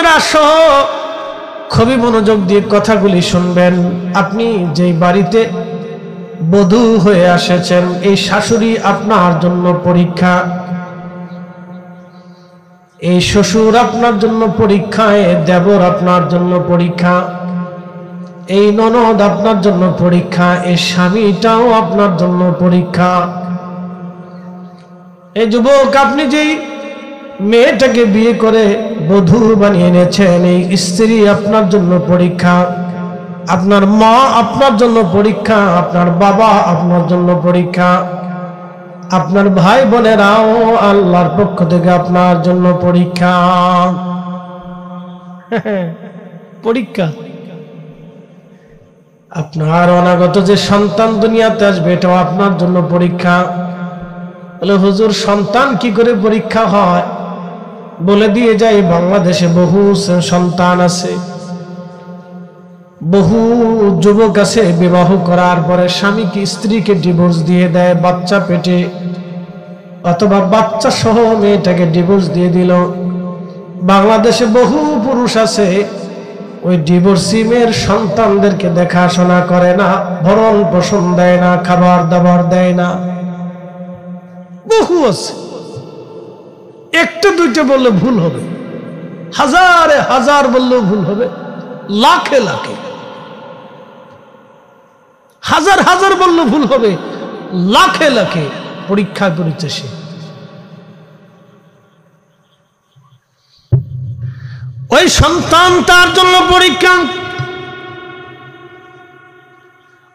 বোনেরা সহ খুবই মনোযোগ দিয়ে কথাগুলি শুনবেন। আপনি যেই বাড়িতে বধূ হয়ে এসেছেন, এই শাশুড়ি আপনার জন্য পরীক্ষা, এই শ্বশুর আপনার জন্য পরীক্ষা, এই দেবর আপনার জন্য পরীক্ষা, এই ননদ আপনার জন্য পরীক্ষা, এই স্বামীটাও আপনার জন্য পরীক্ষা। এই যুবক, আপনি যেই মেয়েটাকে বিয়ে করে বধূ বানিয়ে এনেছেন, এই স্ত্রী আপনার জন্য পরীক্ষা, আপনার মা আপনার জন্য পরীক্ষা, আপনার বাবা আপনার জন্য পরীক্ষা, আপনার ভাই বোনেরাও আল্লাহর পক্ষ থেকে আপনার জন্য পরীক্ষা। পরীক্ষা। আপনার অনাগত যে সন্তান দুনিয়াতে আসবে, এটাও আপনার জন্য পরীক্ষা। বলে হুজুর, সন্তান কি করে পরীক্ষা হয়? বলে দিয়ে যাই, বাংলাদেশে বহু সন্তান আছে, বহু যুবক আছে বিবাহ করার পরে স্বামীকে স্ত্রীকে ডিভোর্স দিয়ে দেয় বাচ্চা পেটে, অথবা বাচ্চা সহ মেয়েটাকে ডিভোর্স দিয়ে দিল। বাংলাদেশে বহু পুরুষ আছে ওই ডিভোর্সি মেয়ের সন্তানদেরকে দেখাশোনা করে না, ভরণ পোষণ দেয় না, খাবার দাবার দেয় না। বহু আছে। একটা দুইটা বললে ভুল হবে, হাজারে হাজার বললেও ভুল হবে, লাখে লাখে, হাজার হাজার বললেও ভুল হবে, লাখে লাখে পরীক্ষায় পড়েছে সে। ওই সন্তান তার জন্য পরীক্ষা,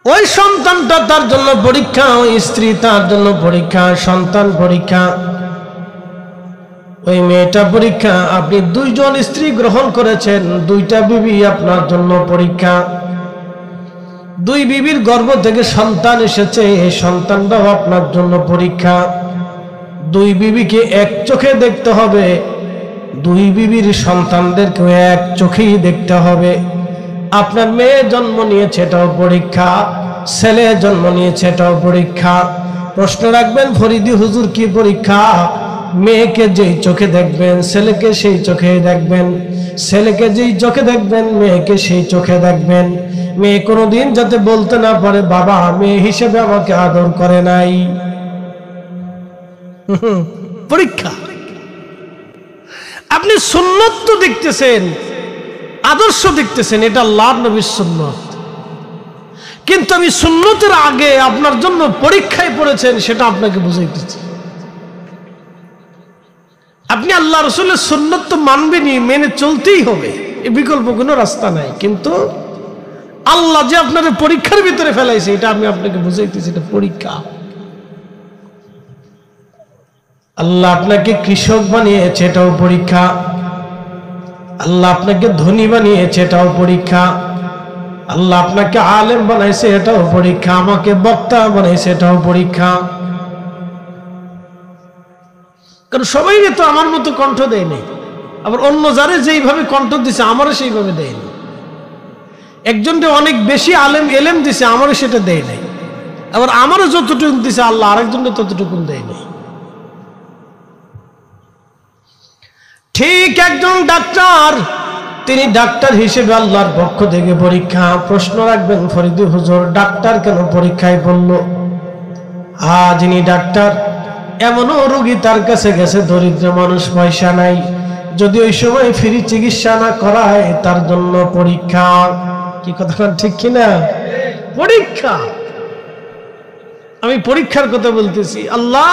ওই সন্তানটা তার জন্য পরীক্ষা, ওই স্ত্রী তার জন্য পরীক্ষা, সন্তান পরীক্ষা, ওই মেয়েটা পরীক্ষা। আপনি দুইজন স্ত্রী গ্রহণ করেছেন, দুইটা বিবি আপনার জন্য পরীক্ষা। দুই বিবির গর্ভ থেকে সন্তান এসেছে, এই সন্তানটাও আপনার জন্য পরীক্ষা। দুই বিবিকে এক চোখে দেখতে হবে, দুই বিবির সন্তানদেরকে এক চোখেই দেখতে হবে। আপনার মেয়ে জন্ম নিয়েছে, এটাও পরীক্ষা। ছেলে জন্ম নিয়েছে, এটাও পরীক্ষা। প্রশ্ন রাখবেন, ফরিদি হুজুর কি পরীক্ষা? মেয়েকে যেই চোখে দেখবেন ছেলেকে সেই চোখে দেখবেন, ছেলেকে যেই চোখে দেখবেন মেয়েকে সেই চোখে দেখবেন। মেয়ে কোনোদিন যাতে বলতে না পারে বাবা মেয়ে হিসেবে আমাকে আদর করে নাই। পরীক্ষা। আপনি সুন্নত তো দেখতেছেন, আদর্শ দেখতেছেন, এটা আল্লাহর নবীর সুন্নত, কিন্তু আমি সুন্নতের আগে আপনার জন্য পরীক্ষায় পড়েছেন সেটা আপনাকে বুঝাইতেছি। আপনি আল্লাহ রাসূলের সুন্নত তো মানবেনই, মেনে চলতেই হবে, এ বিকল্প কোনো রাস্তা নাই। কিন্তু আল্লাহ যে আপনাদের পরীক্ষার ভিতরে ফেলাইছে এটা আমি আপনাকে বুঝাইতেছি, এটা পরীক্ষা। আল্লাহ আপনাকে কৃষক বানিয়েছে, এটাও পরীক্ষা। আল্লাহ আপনাকে ধনী বানিয়েছে, এটাও পরীক্ষা। আল্লাহ আপনাকে আলেম বানাইছে, এটাও পরীক্ষা। আমাকে বক্তা বানাইছে, এটাও পরীক্ষা। কারণ সবাই তো আমার মতো কণ্ঠ দেয় নাই, আবার অন্য যারে যেইভাবে কণ্ঠ দিছে আমারও সেইভাবে দেয়নি। একজনকে অনেক বেশি এলেম দিছে, আমারও সেটা দেয় নাই। আবার আমারও যতটুকু দিছে আল্লাহ আরেকজনকে ততটুকু দেয় নাই। ঠিক একজন ডাক্তার, তিনি ডাক্তার হিসেবে আল্লাহর পক্ষ থেকে পরীক্ষা। প্রশ্ন রাখবেন, ফরিদি হুজুর ডাক্তার কেন পরীক্ষায় পড়ল? যিনি ডাক্তার, এমনও রোগী তার কাছে গেছে, দরিদ্র মানুষ, পয়সা নাই, যদি ওই সময় ফ্রি চিকিৎসা না করায় তার জন্য পরীক্ষা। কি কথা ঠিক কিনা? পরীক্ষা। আমি পরীক্ষার কথা বলতেছি। আল্লাহ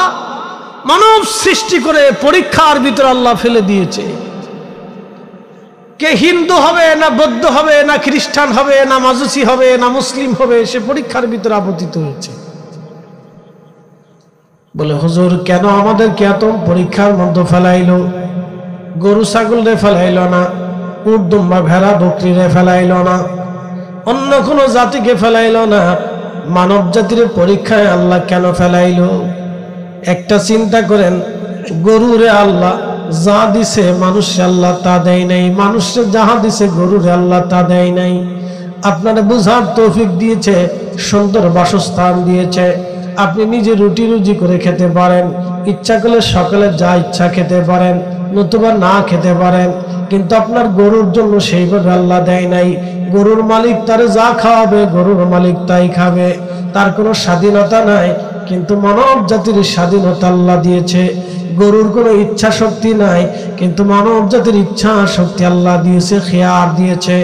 মানব সৃষ্টি করে পরীক্ষার ভিতরে আল্লাহ ফেলে দিয়েছে। কে হিন্দু হবে না বৌদ্ধ হবে না খ্রিস্টান হবে না মাজুসি হবে না মুসলিম হবে, সে পরীক্ষার ভিতরে আপতিত হয়েছে। বলে হুজুর কেন আমাদেরকে এত পরীক্ষার মধ্যে ফেলাইলো? গরু ছাগল রে ফেলাইলো না, উট দুম্বা ভেড়া বকরি রে ফেলাইলো না, অন্য কোনো জাতিকে ফেলাইলো না, মানব জাতির পরীক্ষায় আল্লাহ কেন ফেলাইলো? একটা চিন্তা করেন, গরুরে আল্লাহ যা দিছে মানুষে আল্লাহ তা দেয় নাই, মানুষে যাহা দিছে গরুরে আল্লাহ তা দেয় নাই। আপনারা বুঝার তৌফিক দিয়েছে, সুন্দর বাসস্থান দিয়েছে, আপনি নিজে রুটি রুজি করে খেতে পারেন, ইচ্ছা করলে সকালে যা ইচ্ছা খেতে পারেন, নতুবা না খেতে পারেন, কিন্তু আপনার গরুর জন্য সেইভাবে আল্লাহ দেয় নাই। গরুর মালিক তারে যা খাওয়াবে গরুর মালিক তাই খাবে, তার কোনো স্বাধীনতা নাই। কিন্তু মানব জাতির স্বাধীনতা আল্লাহ দিয়েছে। গরুর কোনো ইচ্ছা শক্তি নাই, কিন্তু মানব জাতির ইচ্ছা শক্তি আল্লাহ দিয়েছে, খেয়ার দিয়েছে।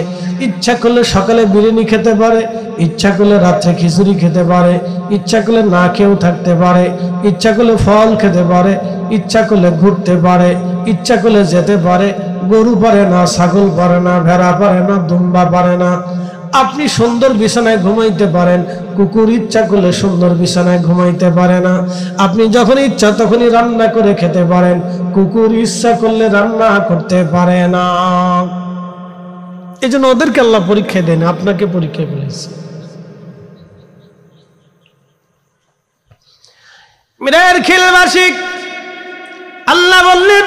ইচ্ছা করলে সকালে বিরিয়ানি খেতে পারে, ইচ্ছা করলে রাত্রে খিচুড়ি খেতে পারে, ইচ্ছা করলে না খেয়েও থাকতে পারে, ইচ্ছা করলে ফল খেতে পারে, ইচ্ছা করলে ঘুরতে পারে, ইচ্ছা করলে যেতে পারে। গরু পারে না, ছাগল পারে না, ভেড়া পারে না, দুম্বা পারে না। আপনি সুন্দর বিছানায় ঘুমাইতে পারেন, কুকুর ইচ্ছা করলে সুন্দর বিছানায় ঘুমাইতে পারে না। আপনি যখন ইচ্ছা তখনই রান্না করে খেতে পারেন, কুকুর ইচ্ছা করলে রান্না করতে পারে না। এই জন্য ওদেরকে আল্লাহ পরীক্ষা দেন, আপনাকে পরীক্ষা ফেলেছে। মিরার খিলবাসী আল্লাহ বললেন,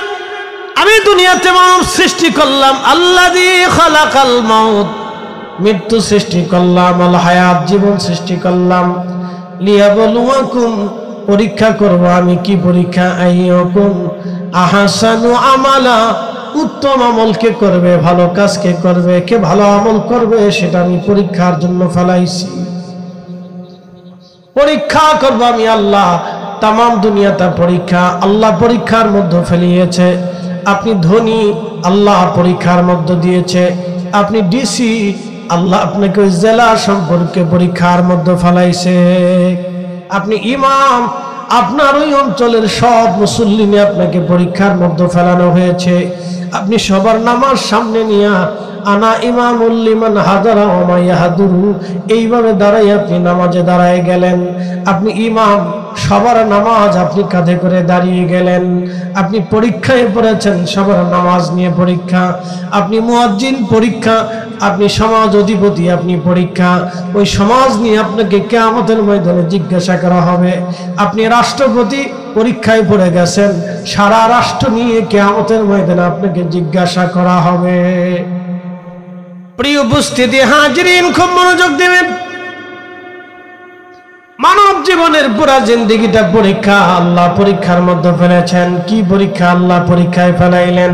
আমি দুনিয়াতে মানব সৃষ্টি করলাম, আল্লাযী খালাকাল মাউত, মৃত্যু সৃষ্টি করলাম, আল হায়াত, জীবন সৃষ্টি করলাম, লিয়াবলুয়াকুম, পরীক্ষা করব। আমি কি পরীক্ষা? আইয়াকুম আহসানু আমালা, উত্তম আমল কে করবে, ভালো কাজ কে করবে, কে ভালো আমল করবে, সেটা আমি পরীক্ষার জন্য ফেলাইছি। পরীক্ষা করব আমি আল্লাহ। তাম দুনিয়াটা পরীক্ষা, আল্লাহ পরীক্ষার মধ্যে ফেলিয়েছে। আপনি ধনী, আল্লাহ পরীক্ষার মধ্যে দিয়েছে। আপনি ডিসি, আল্লাহ আপনাকে ওই জেলা সম্পর্কে পরীক্ষার মধ্যে ফেলাইছে। আপনি ইমাম, আপনার ওই অঞ্চলের সব মুসল্লিনে আপনাকে পরীক্ষার মধ্যে ফেলানো হয়েছে। আপনি সবার নামাজ সামনে নিয়া আনা ইমামুল লিমান হাদারা ওয়া মা ইয়াহদুরু, এইভাবে দাঁড়াই আপনি নামাজে দাঁড়ায় গেলেন। আপনি ইমাম, সবার নামাজ আপনি কাঁধে করে দাঁড়িয়ে গেলেন। আপনি পরীক্ষায় পড়েছেন, সবার নামাজ নিয়ে পরীক্ষা। আপনি মুয়াজ্জিন, পরীক্ষা। আপনি সমাজ অধিপতি, আপনি পরীক্ষা। ওই সমাজ নিয়ে আপনাকে কিয়ামতের ময়দানে জিজ্ঞাসা করা হবে। আপনি রাষ্ট্রপতি, পরীক্ষায় পড়ে গেছেন, সারা রাষ্ট্র নিয়ে কিয়ামতের ময়দানে আপনাকে জিজ্ঞাসা করা হবে। প্রিয় উপস্থিতি হাজিরিন, খুব মনোযোগ দেবেন। মানব জীবনের পুরা জিন্দেগিটা পরীক্ষা, আল্লাহ পরীক্ষার মধ্যে ফেলেছেন। কি পরীক্ষা? আল্লাহ পরীক্ষায় ফেলাইলেন।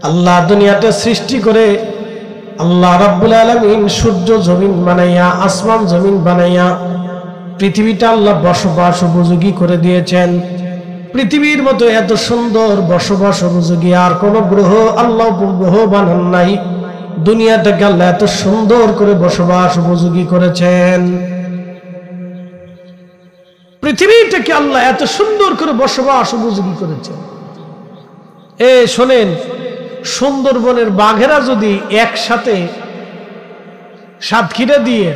আল্লাহ দুনিয়াতে সৃষ্টি করে আল্লাহ রাব্বুল আলামিন সূর্য জমিন বানাইয়া, আসমান জমিন বানাইয়া পৃথিবীটা আল্লাহ বসবাস উপযোগী করে দিয়েছেন। পৃথিবীর মতো এত সুন্দর বসবাস উপযোগী আর কোন গ্রহ আল্লাহ উপগ্রহ বানান নাই। দুনিয়াটাকে আল্লাহ এত সুন্দর করে বসবাস উপযোগী করেছেন। পৃথিবীটাকে আল্লাহ এত সুন্দর করে বসবাস উপযোগী করেছেন। শোনেন, সুন্দরবনের বাঘেরা যদি একসাথে সাতক্ষীরা দিয়ে,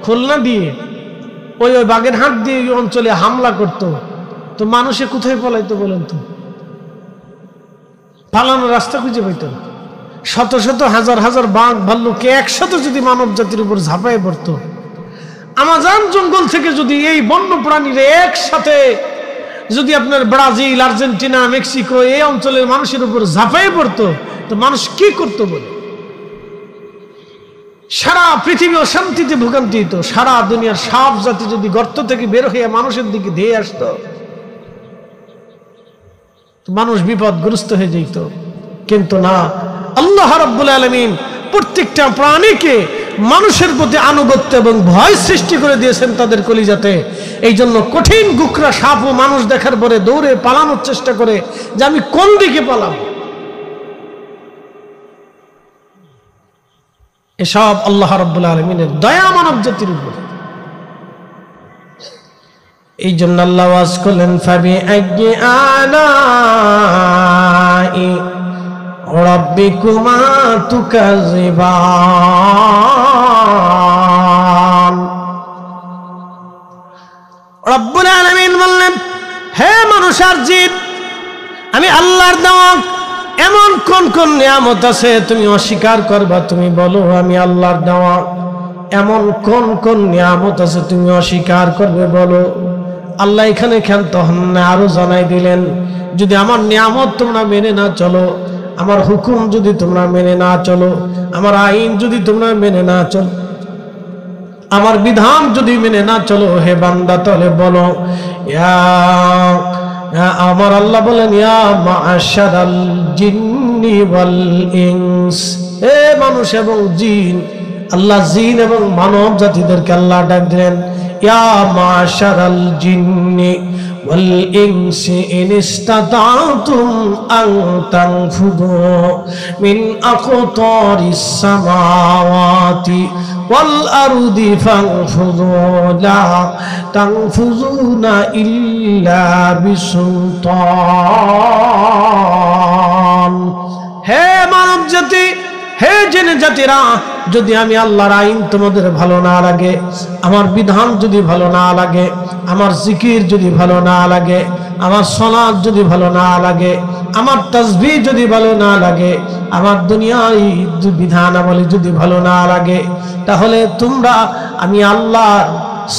খুলনা দিয়ে, ওই বাগের হাট দিয়ে ওই অঞ্চলে হামলা করত, তো মানুষে কোথায় পলাইতো বলেন তো? পালানোর রাস্তা খুঁজে পাইত না। শত শত হাজার হাজার বাঘ ভাল্লুকে একসাথে যদি মানব জাতির উপর ঝাঁপায় পড়তো, আমাজন জঙ্গল থেকে যদি এই বন্য প্রাণীরা একসাথে যদি আপনার ব্রাজিল, আর্জেন্টিনা, মেক্সিকো এই অঞ্চলের মানুষের উপর ঝাঁপায় পড়তো, তো মানুষ কি করতো বলে? সারা পৃথিবী অশান্তিতে ভোগান্তিত। সারা দুনিয়ার সব জাতি যদি গর্ত থেকে বের হয়ে মানুষের দিকে ধেয়ে আসতো, মানুষ বিপদগ্রস্ত হয়ে যেত। কিন্তু না, আল্লাহ রাব্বুল আলামিন প্রত্যেকটা প্রাণীকে মানুষের প্রতি আনুগত্য এবং ভয় সৃষ্টি করে দিয়েছেন তাদের কলিজাতে। এই জন্য কঠিন গুকরা সাপও মানুষ দেখার পরে দৌড়ে পালানোর চেষ্টা করে যে আমি কোন দিকে পালাবো। এসব আল্লাহ রাব্বুল আলামিনের দয়া মানব জাতির উপর। এই জন্য আল্লাহ ওয়াজ করলেন, ফাবি আইয়ি আলাই রাব্বিকুমা তুকাযিবান। রব্বুল আলামিন বললেন, হে মানুষ আর জিন, আমি আল্লাহর দেওয়া এমন কোন কোন নিয়ামত আছে তুমি অস্বীকার করবা? তুমি বলো আমি আল্লাহর দেওয়া এমন কোন কোন নিয়ামত আছে তুমি অস্বীকার করবে, বলো। আল্লাহ এখানে ক্ষান্ত হন না, আরো জানাই দিলেন, যদি আমার নিয়ামত তোমরা মেনে না চলো, আমার হুকুম যদি তোমরা মেনে না চলো, আমার আইন যদি তোমরা মেনে না চলো, আমার বিধান যদি মেনে না চলো, হে বান্দা তাহলে বলো ইয়া আমার আল্লাহ বলেন ইয়া মা'আশারাল জিন্নি ওয়াল ইনস, এ মানুষ এবং জিন। আল্লাহ জিন এবং মানব জাতিদেরকে আল্লাহ ডাক দিলেন ইয়া মা'আশারাল জিন্নি ওয়াল ইনসি ইন ইসতাতা'তুম আন তানফুযু মিন আকতারিস সামাওয়াতি ওয়াল আরদি ফানফুযু লা তানফুযুনা ইল্লা বিসুলতান। হে মানব জাতি, হে জিন জাতিরা, যদি আমি আল্লাহর আইন তোমাদের ভালো না লাগে, আমার বিধান যদি ভালো না লাগে, আমার জিকির যদি ভালো না লাগে, আমার সালাত যদি ভালো না লাগে, আমার তাসবিহ যদি ভালো না লাগে, আমার দুনিয়ার বিধানাবলী যদি ভালো না লাগে, তাহলে তোমরা আমি আল্লাহর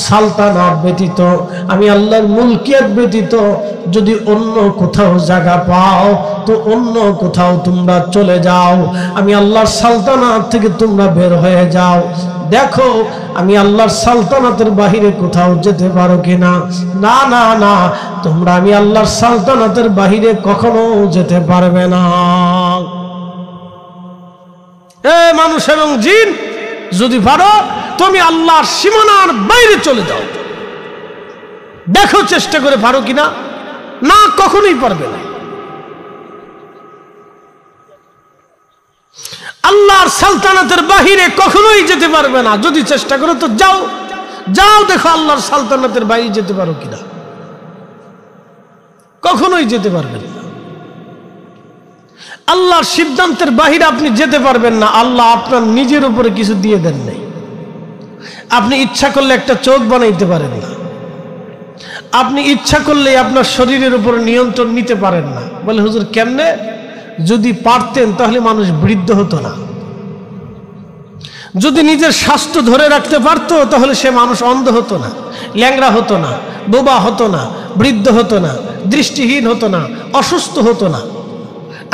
সালতানাত ব্যতীত, আমি আল্লাহর মুলকিয়াত ব্যতীত যদি অন্য কোথাও জায়গা পাও তো অন্য কোথাও তোমরা চলে যাও। আমি আল্লাহর সালতানাত থেকে তোমরা বের হয়ে যাও, দেখো আমি আল্লাহর সালতানাতের বাহিরে কোথাও যেতে পারো কিনা। না না না, তোমরা আমি আল্লাহর সালতানাতের বাহিরে কখনো যেতে পারবে না। এ মানুষ এবং জিন, যদি পারো তুমি আল্লাহর সীমানার বাইরে চলে যাও, দেখো চেষ্টা করে পারো কিনা। না, কখনোই পারবে না। আল্লাহর সালতানাতের বাহিরে কখনোই যেতে পারবে না। যদি চেষ্টা করো তো যাও, যাও দেখো আল্লাহর সালতানাতের বাইরে যেতে পারো কিনা। কখনোই যেতে পারবেন না। আল্লাহর সিদ্ধান্তের বাহিরে আপনি যেতে পারবেন না। আল্লাহ আপনার নিজের উপরে কিছু দিয়ে দেন নাই। আপনি ইচ্ছা করলে একটা চোখ বানাইতে পারেন না। আপনি ইচ্ছা করলে আপনার শরীরের উপর নিয়ন্ত্রণ নিতে পারেন না। বলে হুজুর কেমনে? যদি পারতেন তাহলে মানুষ বৃদ্ধ হতো না। যদি নিজের স্বাস্থ্য ধরে রাখতে পারতো তাহলে সে মানুষ অন্ধ হতো না, ল্যাংড়া হতো না, বোবা হতো না, বৃদ্ধ হতো না, দৃষ্টিহীন হতো না, অসুস্থ হতো না।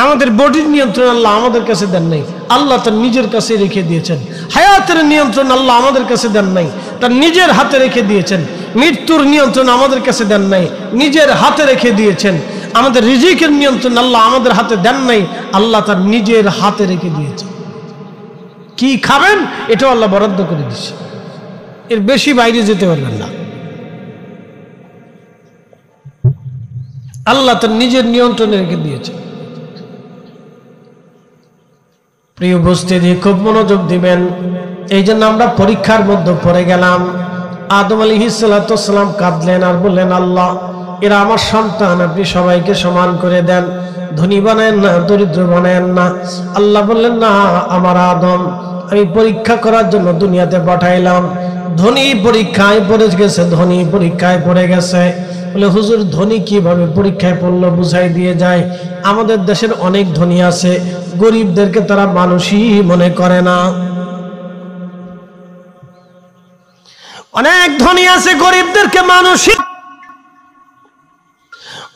আমাদের বডির নিয়ন্ত্রণ আল্লাহ আমাদের কাছে দেন নাই, আল্লাহ তার নিজের কাছে রেখে দিয়েছেন। হায়াতের নিয়ন্ত্রণ আল্লাহ আমাদের কাছে দেন নাই, তার নিজের হাতে রেখে দিয়েছেন। মৃত্যুর নিয়ন্ত্রণ আমাদের কাছে দেন নাই, নিজের হাতে রেখে দিয়েছেন। আমাদের রিজিকের নিয়ন্ত্রণ আল্লাহ আমাদের হাতে দেন নাই, আল্লাহ তার নিজের হাতে রেখে দিয়েছেন। কি খাবেন এটাও আল্লাহ বরাদ্দ করে দিচ্ছে, এর বেশি বাইরে যেতে পারবেন না। আল্লাহ তার নিজের নিয়ন্ত্রণে রেখে দিয়েছেন। প্রিয় উপস্থিতি, খুব মনোযোগ দিবেন। এই জন্য আমরা পরীক্ষার মধ্যে পড়ে গেলাম। আদম আলাইহিস সালাম কাঁদলেন আর বললেন আল্লাহ এরা আমার সন্তান, আপনি সবাইকে সমান করে দেন, ধনী বানায়েন না, দরিদ্র বানায়েন না। আল্লাহ বললেন না, আমার আদম আমি পরীক্ষা করার জন্য দুনিয়াতে পাঠাইলাম। ধনী পরীক্ষায় পড়ে গেছে, ধনী পরীক্ষায় পড়ে গেছে। বলে হুজুর ধনী কিভাবে পরীক্ষায় পড়লো বুঝাই দিয়ে যায়। আমাদের দেশের অনেক ধনী আছে, গরিবদেরকে তারা মানুষই মনে করে না। অনেক ধনী আছে, গরিবদেরকে মানুষই,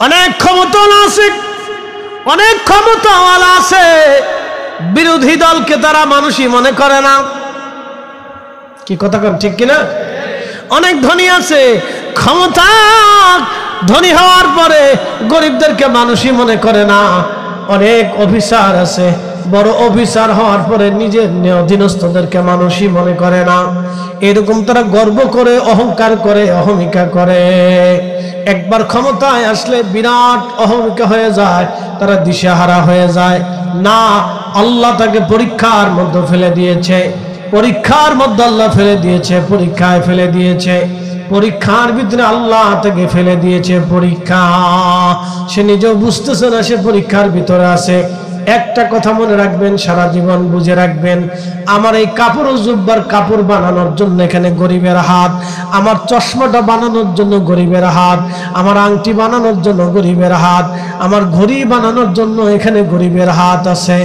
অনেক ক্ষমতাওয়ালা আছে, অনেক ক্ষমতাওয়ালা আছে, বিরোধী দলকে তারা মানুষই মনে করে না। কি কথা কন ঠিক কিনা? অনেক ধনী আছে, ক্ষমতা ধনী হওয়ার পরে গরিবদেরকে মানুষই মনে করে না। অনেক অফিসার আছে, বড় অফিসার হওয়ার পরে নিজের অধীনস্থদেরকে মানুষই মনে করে না। এরকম তারা গর্ব করে, অহংকার করে, অহমিকা করে। একবার ক্ষমতায় আসলে বিরাট অহমিকা হয়ে যায়, তারা দিশেহারা হয়ে যায়। না, আল্লাহ তাকে পরীক্ষার মধ্যে ফেলে দিয়েছে, পরীক্ষার মধ্যে আল্লাহ ফেলে দিয়েছে, পরীক্ষায় ফেলে দিয়েছে, পরীক্ষার ভিতরে আল্লাহ তাকে ফেলে দিয়েছে। পরীক্ষা সে নিজেও বুঝতেছে না, সে পরীক্ষার ভিতরে আছে। একটা কথা মনে রাখবেন, সারা জীবন বুঝে রাখবেন, আমার এই কাপড় জুব্বার কাপড় বানানোর জন্য এখানে গরিবের হাত, আমার চশমাটা বানানোর জন্য গরিবের হাত, আমার আংটি বানানোর জন্য গরিবের হাত, আমার ঘড়ি বানানোর জন্য এখানে গরিবের হাত আছে।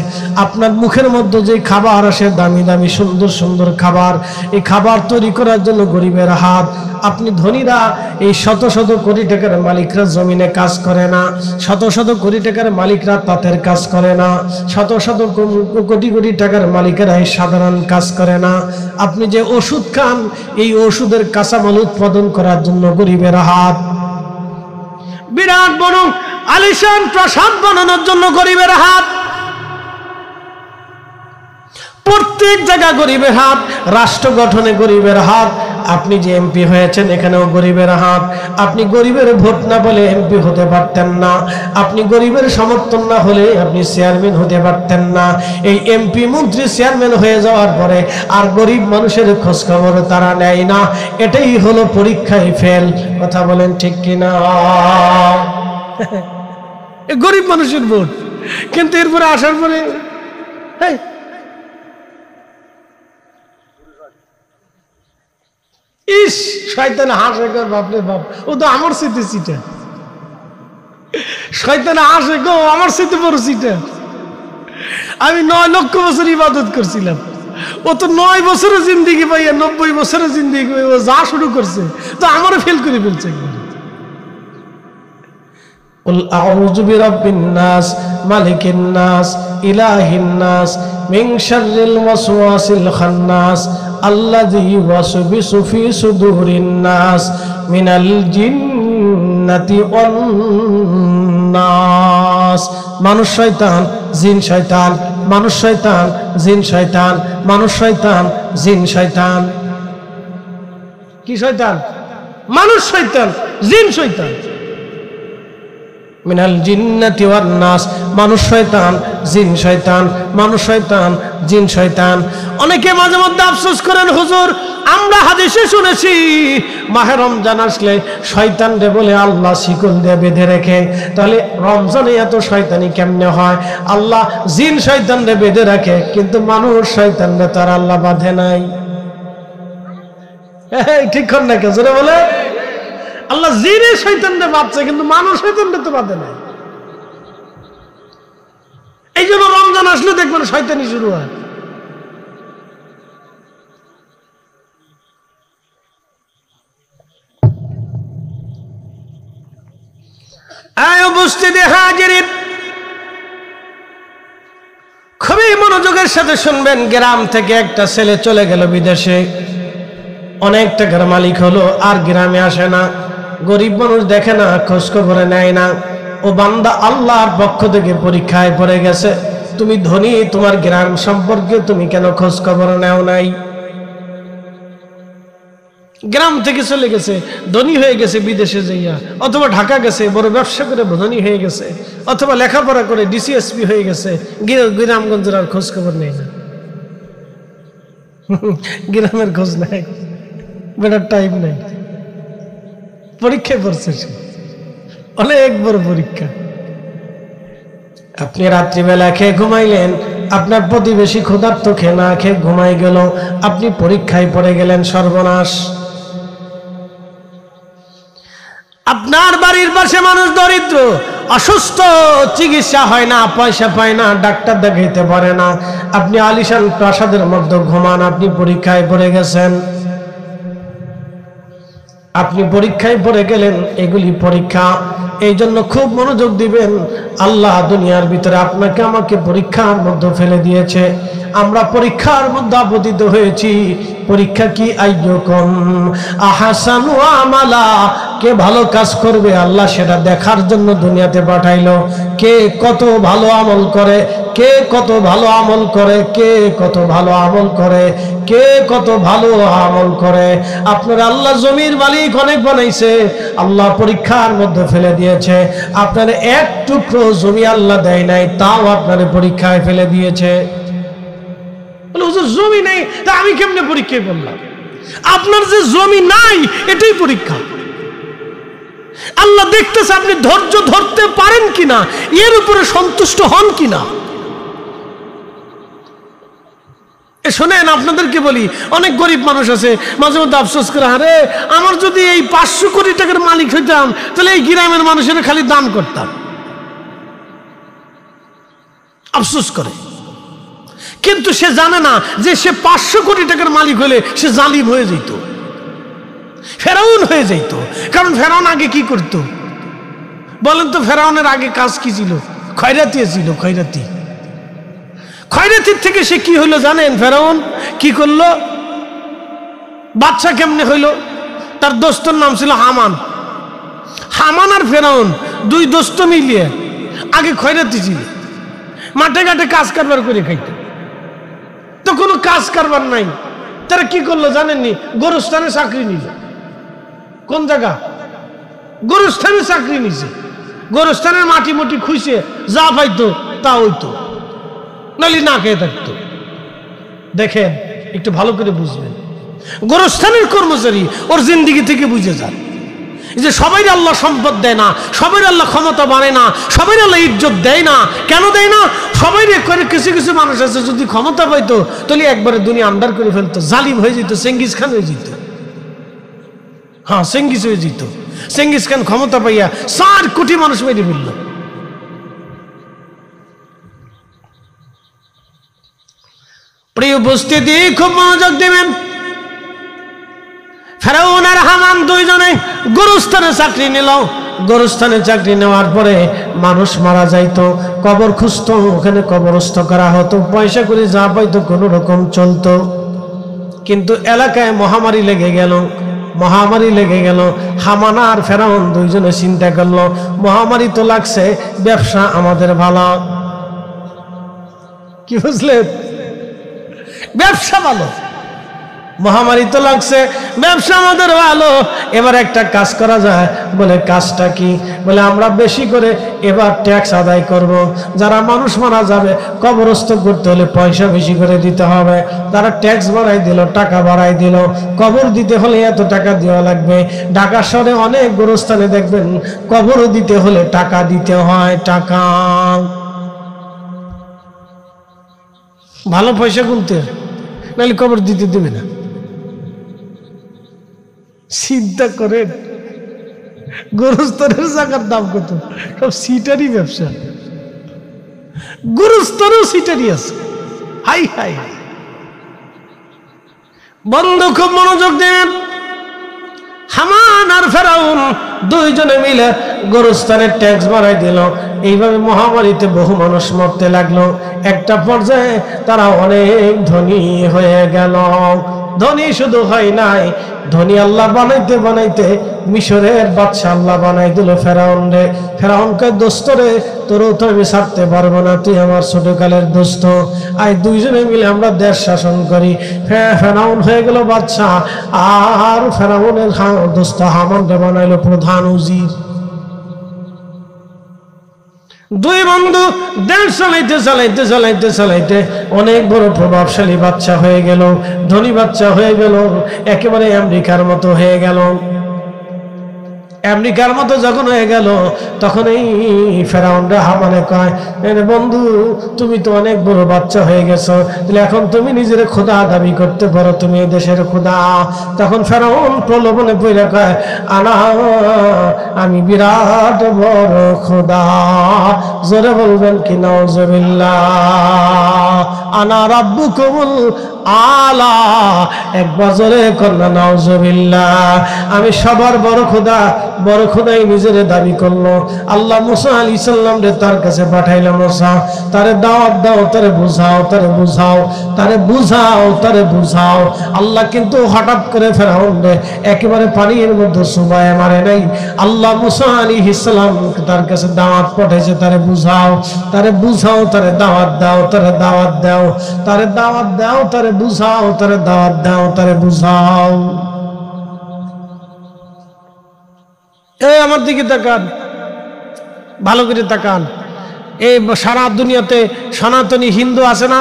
আপনার মুখের মধ্যে যে খাবার আসে, দামি দামি সুন্দর সুন্দর খাবার, এই খাবার তৈরি করার জন্য গরিবের হাত। আপনি ধনীরা, এই শত শত কোটি টাকার মালিকরা জমিনে কাজ করে না, শত শত কোটি টাকার মালিকরা তাঁতের কাজ করে না, শত শত কোটি কোটি টাকার মালিকেরা এই সাধারণ কাজ করে না। আপনি যে ওষুধ খান, এই ওষুধের কাঁচামাল উৎপাদন করার জন্য গরিবের হাত। বিরাট বড় আলিশান প্রাসাদ বানানোর জন্য গরিবের হাত, প্রত্যেক জায়গা গরিবের হাত, রাষ্ট্র গঠনে গরিবের হাত। আপনি যে এমপি হয়েছেন এখানেও গরিবের হাত। আপনি গরিবের ভোট না বলে এমপি হতে পারতেন না, আপনি গরিবের সমর্থন না হলে আপনি চেয়ারম্যান হতে পারতেন না। এই এমপি মন্ত্রী চেয়ারম্যান হয়ে যাওয়ার পরে আর গরিব মানুষের খোঁজ খবর তারা নেয় না। এটাই হলো পরীক্ষায় ফেল। কথা বলেন ঠিক কিনা? গরিব মানুষের ভোট, কিন্তু এরপরে আসার পরে ইস শয়তান হাসে গো, বাপরে বাপ, ও তো আমার স্মৃতি চিটা। শয়তান হাসে গো, আমার স্মৃতি বড় চিটা। আমি 9 লক্ষ বছর ইবাদত করছিলাম, ও তো 9 বছরের জিন্দিগি পাইয়া 90 বছরের জিন্দিগি পাইয়া ও যা শুরু করছে তো আমারও ফেল করে ফেলছে। قل أعوذ برب الناس ملك الناس إله الناس من شر الوسواس الخناس الذي يوسوس في صدور الناس من الجنة والناس। মানুষ শয়তান, জিন শয়তান, মানুষ শয়তান, জিন শয়তান, মানুষ শয়তান, জিন শয়তান। কি শয়তান? মানুষ শয়তান, জিন শয়তান। মিনাল জিন্নাতি ওয়ান নাস, মানুষ শয়তান, জিন শয়তান, মানুষ শয়তান, জিন শয়তান। অনেকে মাঝে মধ্যে আফসোস করেন, হুজুর আমরা হাদিসে শুনেছি মাহে রমজান আসলে শয়তান রে বলে আল্লাহ শিকল দিয়ে বেঁধে রেখে, তাহলে রমজানে এত শয়তানি কেমনে হয়? আল্লাহ জিন শয়তান রে বেঁধে রাখে, কিন্তু মানুষ শয়তান রে তার আল্লাহ বাঁধে নাই। ঠিক কর না কেউ বলে? আল্লাহ জিনে শয়তানরে বাঁধছে, কিন্তু মানুষ শয়তানরে তো বাঁধে নাই। এই জন্য রমজান আসলে দেখবেন শয়তানি শুরু হয়। খুবই মনোযোগের সাথে শুনবেন। গ্রাম থেকে একটা ছেলে চলে গেল বিদেশে, অনেক টাকার মালিক হলো, আর গ্রামে আসে না। গরিব মানুষ দেখে না, খোঁজ খবরে নেয় না। ও বান্দা আল্লাহর পক্ষ থেকে পরীক্ষায় পড়ে গেছে। তুমি ধনী, তোমার গ্রাম সম্পর্কে তুমি কেন খোঁজ খবর নেও নাই? গ্রাম থেকে চলে গেছে, ধনী হয়ে গেছে বিদেশে যাইয়া, অথবা ঢাকা গেছে, বড় ব্যবসা করে ধনী হয়ে গেছে, অথবা লেখাপড়া করে ডিসিএসপি হয়ে গেছে। গ্রামগঞ্জের আর খোঁজ খবর নেই না, গ্রামের খোঁজ নেই, বেটার টাইম নেই। পরীক্ষায় পড়ছে সে, অনেক বড় পরীক্ষা। আপনি রাত্রিবেলা খেয়ে ঘুমাইলেন, আপনার প্রতিবেশী ক্ষুধার্ত খেয়ে না খেয়ে ঘুমাই গেল, আপনি পরীক্ষায় পড়ে গেলেন, সর্বনাশ। আপনার বাড়ির পাশে মানুষ দরিদ্র, অসুস্থ, চিকিৎসা হয় না, পয়সা পায় না, ডাক্তার দেখাইতে পারে না, আপনি আলিশান প্রাসাদের মধ্যে ঘুমান, আপনি পরীক্ষায় পড়ে গেছেন। আপনি পরীক্ষায় পড়ে গেলেন, এগুলি পরীক্ষা। এই জন্য খুব মনোযোগ দিবেন। আল্লাহ দুনিয়ার ভিতরে আপনাকে আমাকে পরীক্ষার মধ্যে ফেলে দিয়েছে, আমরা পরীক্ষার মধ্যে আপতিত হয়েছি। পরীক্ষা কি? আইয়ুকুম আহসানু আমালা, কে ভালো কাজ করবে আল্লাহ সেটা দেখার জন্য দুনিয়াতে পাঠাইলো। কে কত ভালো আমল করে, কে কত ভালো আমল করে, কে কত ভালো আমল করে, কে কত ভালো আমল করে। আপনার আল্লাহ জমির মালিক অনেক বানাইছে, আল্লাহ পরীক্ষার মধ্যে ফেলে দিয়েছে। আপনার এক টুকরো জমি আল্লাহ দেয় নাই, তাও আপনার পরীক্ষায় ফেলে দিয়েছে। হুজুর জমি নেই, তা আমি কেমনে পরীক্ষায় পড়লাম? আপনার যে জমি নাই এটাই পরীক্ষা। আল্লাহ দেখতেছে আপনি ধৈর্য ধরতে পারেন কিনা, এর উপরে সন্তুষ্ট হন কিনা। শোনেন, আপনাদেরকে বলি, অনেক গরিব মানুষ আছে মাঝে মধ্যে আফসোস করে, আরে আমার যদি এই 500 কোটি টাকার মালিক হইতাম তাহলে এই গ্রামের মানুষের খালি দান করতাম। আফসোস করে, কিন্তু সে জানে না যে সে 500 কোটি টাকার মালিক হলে সে জালিম হয়ে যেত, ফেরাউন হয়ে যেত। কারণ ফেরাউন আগে কি করত বলেন তো? ফেরাউনের আগে কাজ কি ছিল? খয়রাতি ছিল, খয়রাতি। খয়রাতির থেকে সে কি হইলো জানেন? ফেরাউন কি করলো? বাদশা কেমনে হইলো? তার দোস্তর নাম ছিল হামান। হামান আর ফেরাউন দুই দোস্ত মিলিয়ে আগে খয়রাতি ছিল, মাঠে ঘাটে কাজ কারবার করে খাইত। তো কোনো কাজ কারবার নাই, তারা কি করলো জানেননি? গোরস্থানে চাকরি নিল। কোন জায়গা? গোরস্থানে চাকরি নিছে। গোরস্থানের মাটি মুটি খুঁজে যা পাইতো তা হইতো, নালি না খেয়ে থাকতো। দেখেন, একটু ভালো করে বুঝবেন, গোরস্থানের কর্মচারী ওর জিন্দিগি থেকে বুঝে যান যে সবাই আল্লাহ সম্পদ দেয় না, সবাই আল্লাহ ক্ষমতা বানায় না, সবাই আল্লাহ ইজ্জত দেয় না। কেন দেয় না? সবাই করে কিছু কিছু মানুষ আছে যদি ক্ষমতা পাইতো তাহলে একবারে দুনিয়া আন্ডার করে ফেলতো, জালিম হয়ে যেত, চেঙ্গিস খান হয়ে যেত। হ্যাঁ, চেঙ্গিস হয়ে যেত। চেঙ্গিস খান ক্ষমতা পাইয়া 4 কোটি মানুষ মেরে ফেলল। প্রিয় উপস্থিতি, খুব মনোযোগ দেবেন। ফেরাউন আর হামান দুইজনে গোরস্থানে চাকরি নিল। গোরস্থানে চাকরি নেওয়ার পরে মানুষ মারা যাইতো, কবর খুঁজতো, ওখানে কবরস্থ করা হতো, পয়সা করে যা পাইতো কোনো রকম চলতো। কিন্তু এলাকায় মহামারী লেগে গেল। মহামারী লেগে গেল। হামান আর ফেরাউন দুইজনে চিন্তা করলো, মহামারী তো লাগছে, ব্যবসা আমাদের ভালো। কি বুঝলেন? ব্যবসা ভালো, মহামারী তো লাগছে, ব্যবসা আমাদের ভালো। এবার একটা কাজ করা যায়। বলে কাজটা কি? বলে আমরা বেশি করে এবার ট্যাক্স আদায় করব। যারা মানুষ মারা যাবে কবরস্থ করতে হলে পয়সা বেশি করে দিতে হবে। তারা ট্যাক্স বাড়াই দিল, টাকা বাড়াই দিল। কবর দিতে হলে এত টাকা দেওয়া লাগবে। ঢাকা শহরে অনেক গোরস্থানে দেখবেন কবর দিতে হলে টাকা দিতে হয়। টাকা, ভালো পয়সা গুনতে, নাহলে কবর দিতে দেবে না। চিন্তা করেন, গোরস্থানের জায়গার দাম কত? সব সিটারি ব্যবসা। গোরস্থানেও সিটারি আছে। হাই হাই হাই, বন্ধু খুব মনোযোগ দেন। হামান আর ফেরাউন দুইজনে মিলে গোরস্থানের ট্যাক্স বাড়াই দিল। এইভাবে মহামারীতে বহু মানুষ মরতে লাগলো। একটা পর্যায়ে তারা অনেক ধনী হয়ে গেল। ধনী শুধু হয় নাই, ধনী আল্লাহ বানাইতে বানাইতে মিশরের বাদশা আল্লাহ বানাই দিল ফেরাউন রে। ফেরাউনকে দোস্ত রে, তোরও তো আমি ছাড়তে পারবো না, তুই আমার ছোটকালের দোস্ত, আই দুইজনে মিলে আমরা দেশ শাসন করি। ফেরাউন হয়ে গেল বাদশা, আর ফেরাউনের দোস্ত হামান রে বানাইলো প্রধান উজির। দুই বন্ধু দেশ চালাইতে চালাইতে চালাইতে চালাইতে অনেক বড় প্রভাবশালী বাচ্চা হয়ে গেল, ধনী বাচ্চা হয়ে গেল, একেবারে আমেরিকার মতো হয়ে গেল। আমেরিকার মতো যখন হয়ে গেল তখন এই ফেরাউনরা হামানে কয়, বন্ধু তুমি তো অনেক বড় বাচ্চা হয়ে গেছো, তাহলে এখন তুমি নিজের খোদা দাবি করতে পারো, তুমি এই দেশের খোদা। তখন ফেরাউন প্রলোভনে পড়ে কয়, আনা আমি বিরাট বড় খোদা। জোরে বলবেন কি নাউজুবিল্লাহ। আনা রাব্বুকুমুল আলা, একবার জোরে করনা নাউজুবিল্লাহ। আমি সবার বড় খোদা। বড় খোদাই নিজের দাবি করলো। আল্লাহ মুসা আলাইহিস সালাম রে তার কাছে পাঠাইলাম, মুসা তারে দাওয়াত দাও, তারে বুঝাও, তারে বুঝাও, তারে বুঝাও, তারে বুঝাও। আল্লাহ কিন্তু হঠাৎ করে ফেরাউন রে একেবারে পানির মধ্যে চুবায় মারে নাই। আল্লাহ মুসা আলাইহিস সালাম তার কাছে দাওয়াত পাঠাইছে, তারে বুঝাও, তারে বুঝাও, তারে দাওয়াত দাও, তারে দাওয়াত দাও, তারে দাওয়াত দাও, তারে বুঝাও, তারে দাওয়াত দাও, তারে বুঝাও। এই আমার দিকে তাকান, ভালো করে তাকান। এই সারা দুনিয়াতে সনাতনী হিন্দু আছে না?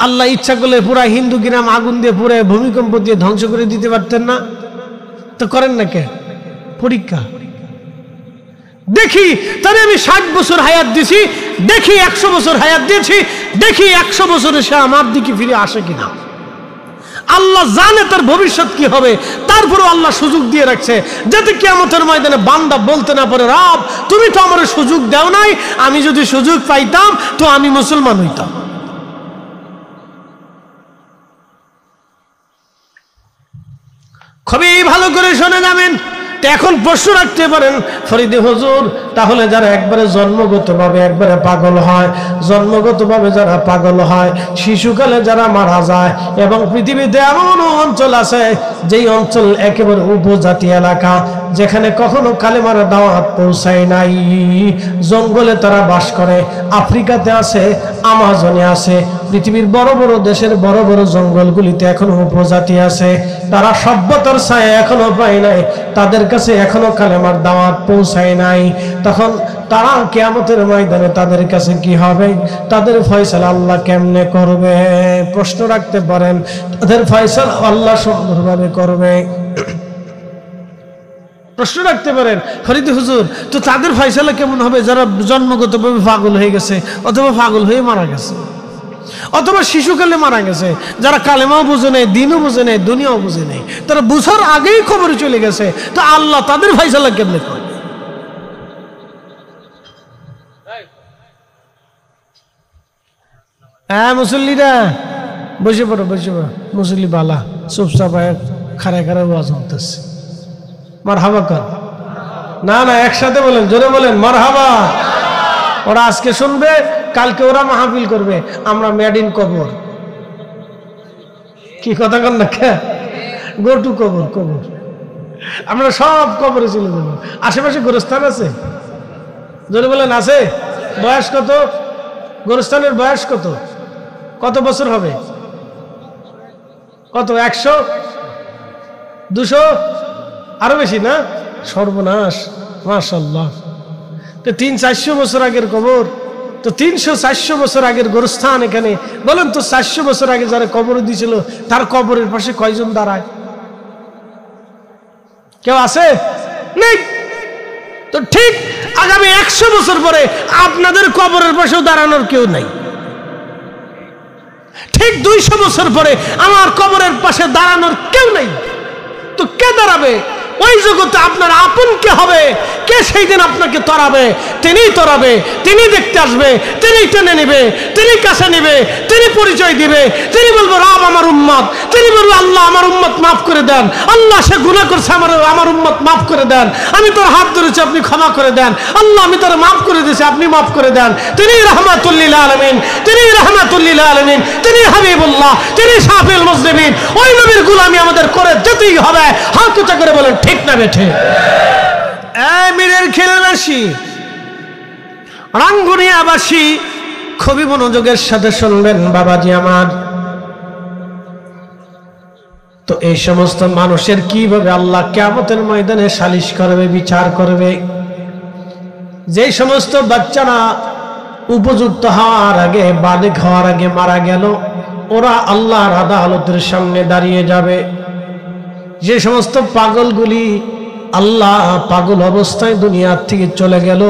আল্লাহ ইচ্ছা করলে পুরা হিন্দু গ্রাম আগুন দিয়ে পুরে ভূমিকম্প দিয়ে ধ্বংস করে দিতে পারতেন না? তো করেন না কে? পরীক্ষা দেখি। তাহলে আমি 60 বছর হায়াত দিছি, দেখি 100 বছর হায়াত দিয়েছি, দেখি 100 বছরে সে আমার দিকে ফিরে আসে কিনা। আল্লাহ জানে তার ভবিষ্যৎ কি হবে, তারপরেও আল্লাহ সুযোগ দিয়ে রাখছে যাতে কিয়ামতের ময়দানে বান্দা বলতে না পারে, রব তুমি তো আমার সুযোগ দাও নাই, আমি যদি সুযোগ পাইতাম তো আমি মুসলমান হইতাম। খুবই ভালো করে শুনে যাবেন। এখন প্রশ্ন রাখতে পারেন ফরিদে হুজুর, তাহলে যারা একবারে জন্মগতভাবে একবারে পাগল হয়, জন্মগতভাবে যারা পাগল হয়, শিশুকালে যারা মারা যায়, এবং পৃথিবীতে এমন অঞ্চল আছে যেই অঞ্চল একেবারে উপজাতি এলাকা, যেখানে কখনো কালেমার দাওয়াত পৌঁছায় নাই, জঙ্গলে তারা বাস করে, আফ্রিকাতে আছে, আমাজনে আছে, পৃথিবীর বড় বড় দেশের বড় বড় জঙ্গলগুলিতে এখনো উপজাতি আছে, তারা সভ্যতার ছায়া এখনো পায় নাই, তাদের কাছে এখনো কালেমার দাওয়াত পৌঁছায় নাই। তখন তারা কিয়ামতের ময়দানে তাদের কাছে কি হবে? তাদের ফয়সালা আল্লাহ কেমনে করবে? প্রশ্ন রাখতে পারেন, তাদের ফয়সালা আল্লাহ সুন্দরভাবে করবে। প্রশ্ন রাখতে পারেন ফরিদে হুজুর, তো তাদের ফয়সালা কেমন হবে যারা জন্মগতভাবে পাগল হয়ে গেছে, অথবা পাগল হয়ে মারা গেছে, অথবা শিশুকালে মারা গেছে, যারা কালেমাও বুঝে নেই, দিনও বুঝে নেই, দুনিয়াও বুঝে নেই, তারা বুঝার আগেই খবরে চলে গেছে, তো আল্লাহ তাদের ফয়সালা কেমনে করবে? হ্যাঁ মুসল্লিরা বসে পড়ো, বসে পড়ো, মুসল্লি বালা চুপচাপ খাড়া খাড়া ওয়াজ হতেছে। মারহাবা কর, না না একসাথে বলেন, জোরে বলেন মারহাবা। ওরা আজকে শুনবে, কালকে ওরা মাহফিল করবে, আমরা মেড ইন কবর। কি কথা কন না, গো টু কবর, কবর আমরা সব কবরে চলে যাবো। আশেপাশে গোরস্থান আছে, জোরে বলেন আছে? বয়স কত? গোরস্থানের বয়স কত? কত বছর হবে? কত? 100, 200, আরো বেশি না? সর্বনাশ, মাশাআল্লাহ। তো 300-400 বছর আগের কবর, তো 300-400 বছর আগের গোরস্থান এখানে। বলেন তো 400 বছর আগে যারা কবর দিয়েছিল তার কবরের পাশে কয়জন দাঁড়ায়? কেউ আছে? নেই। তো ঠিক আগামী 100 বছর পরে আপনাদের কবরের পাশেও দাঁড়ানোর কেউ নাই। ঠিক 200 বছর পরে আমার কবরের পাশে দাঁড়ানোর কেউ নেই। তো কে দাঁড়াবে? ওই জগতে আপনার আপন কে হবে? কে সেই দিন আপনাকে তরাবে? তিনিই তরাবে, তিনি দেখতে আসবে, তিনি টেনে নেবে, তিনি কাছে নেবে, তিনি পরিচয় দিবে, তিনি বলবো রব আমার উম্মত, তিনি বলবো আল্লাহ আমার উম্মত মাফ করে দেন, আল্লাহ সে গুনাহ করছে, আমার উম্মত মাফ করে দেন, আমি তোর হাত ধরেছি আপনি ক্ষমা করে দেন, আল্লাহ আমি তোর মাফ করে দিয়েছি আপনি মাফ করে দেন। তিনি রাহমাতুল লিল আলামিন, তিনি রাহমাতুল লিল আলামিন, তিনি হাবিবুল্লাহ, তিনি শাফিউল মুজনিবিন। ওই নবীর গোলামি আমাদের করে যেতেই হবে। হাত উঁচা করে বলেন ঠিক না বেঠে? মিরের খেলবাসী, রাঙ্গুনিয়াবাসী, খুবই মনোযোগের সাথে শুনবেন বাবাজি আমার। তো এই সমস্ত মানুষের কিভাবে আল্লাহ কিয়ামতের ময়দানে সালিশ করবে, বিচার করবে? যে সমস্ত বাচ্চারা উপযুক্ত হওয়ার আগে, বালিগ হওয়ার আগে মারা গেল, ওরা আল্লাহর আদালতের সামনে দাঁড়িয়ে যাবে। যে সমস্ত পাগলগুলি আল্লাহ পাগল অবস্থায় দুনিয়ার থেকে চলে গেল,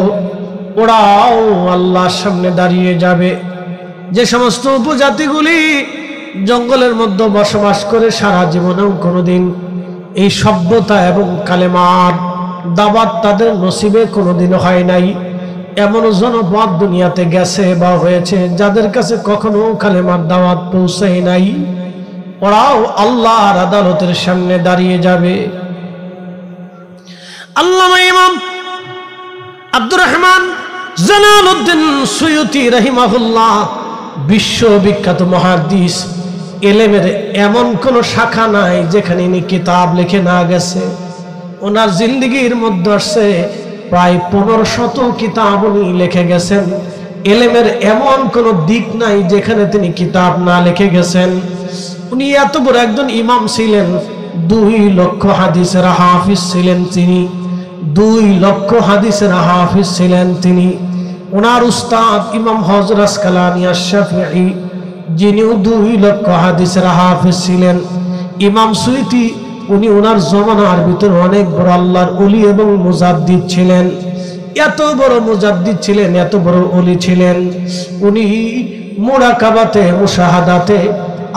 ওরাও আল্লাহর সামনে দাঁড়িয়ে যাবে। যে সমস্ত উপজাতিগুলি জঙ্গলের মধ্যে বসবাস করে সারা জীবনেও কোনোদিন এই সভ্যতা এবং কালেমার দাওয়াত তাদের নসিবে কোনোদিনও হয় নাই, এমন জনপদ দুনিয়াতে গেছে বা হয়েছে যাদের কাছে কখনো কালেমার দাওয়াত পৌঁছায় নাই, ওরাও আল্লাহর আদালতের সামনে দাঁড়িয়ে যাবে। আল্লামা ইমাম আব্দুর রহমান জালালউদ্দিন সুয়ুতি রাহিমাহুল্লাহ, বিশ্ববিখ্যাত মুহাদ্দিস, ইলমের এমন কোন শাখা নাই যেখানে ইনি কিতাব লিখে না গেছে। ওনার জিন্দেগির মধ্যে আসছে প্রায় 1500 কিতাব উনি লিখে গেছেন। ইলমের এমন কোন দিক নাই যেখানে তিনি কিতাব না লিখে গেছেন। উনি এত বড় একজন ইমাম ছিলেন, 2 লক্ষ হাদিসের হাফিজ ছিলেন তিনি, 2 লক্ষ হাদিসের হাফিজ ছিলেন তিনি। ওনার উস্তাদ ইমাম হযরত আসকালানী আশ-শাফিঈ, যিনিও 2 লক্ষ হাদিসের হাফিজ ছিলেন। ইমাম সুয়ুতি, উনি ওনার জমানার ভিতর অনেক বড় আল্লাহর ওলি এবং মুজাদ্দিদ ছিলেন। এত বড় মুজাদ্দিদ ছিলেন, এত বড় ওলি ছিলেন। উনি মুরাকাবাতে, মুশাহাদাতে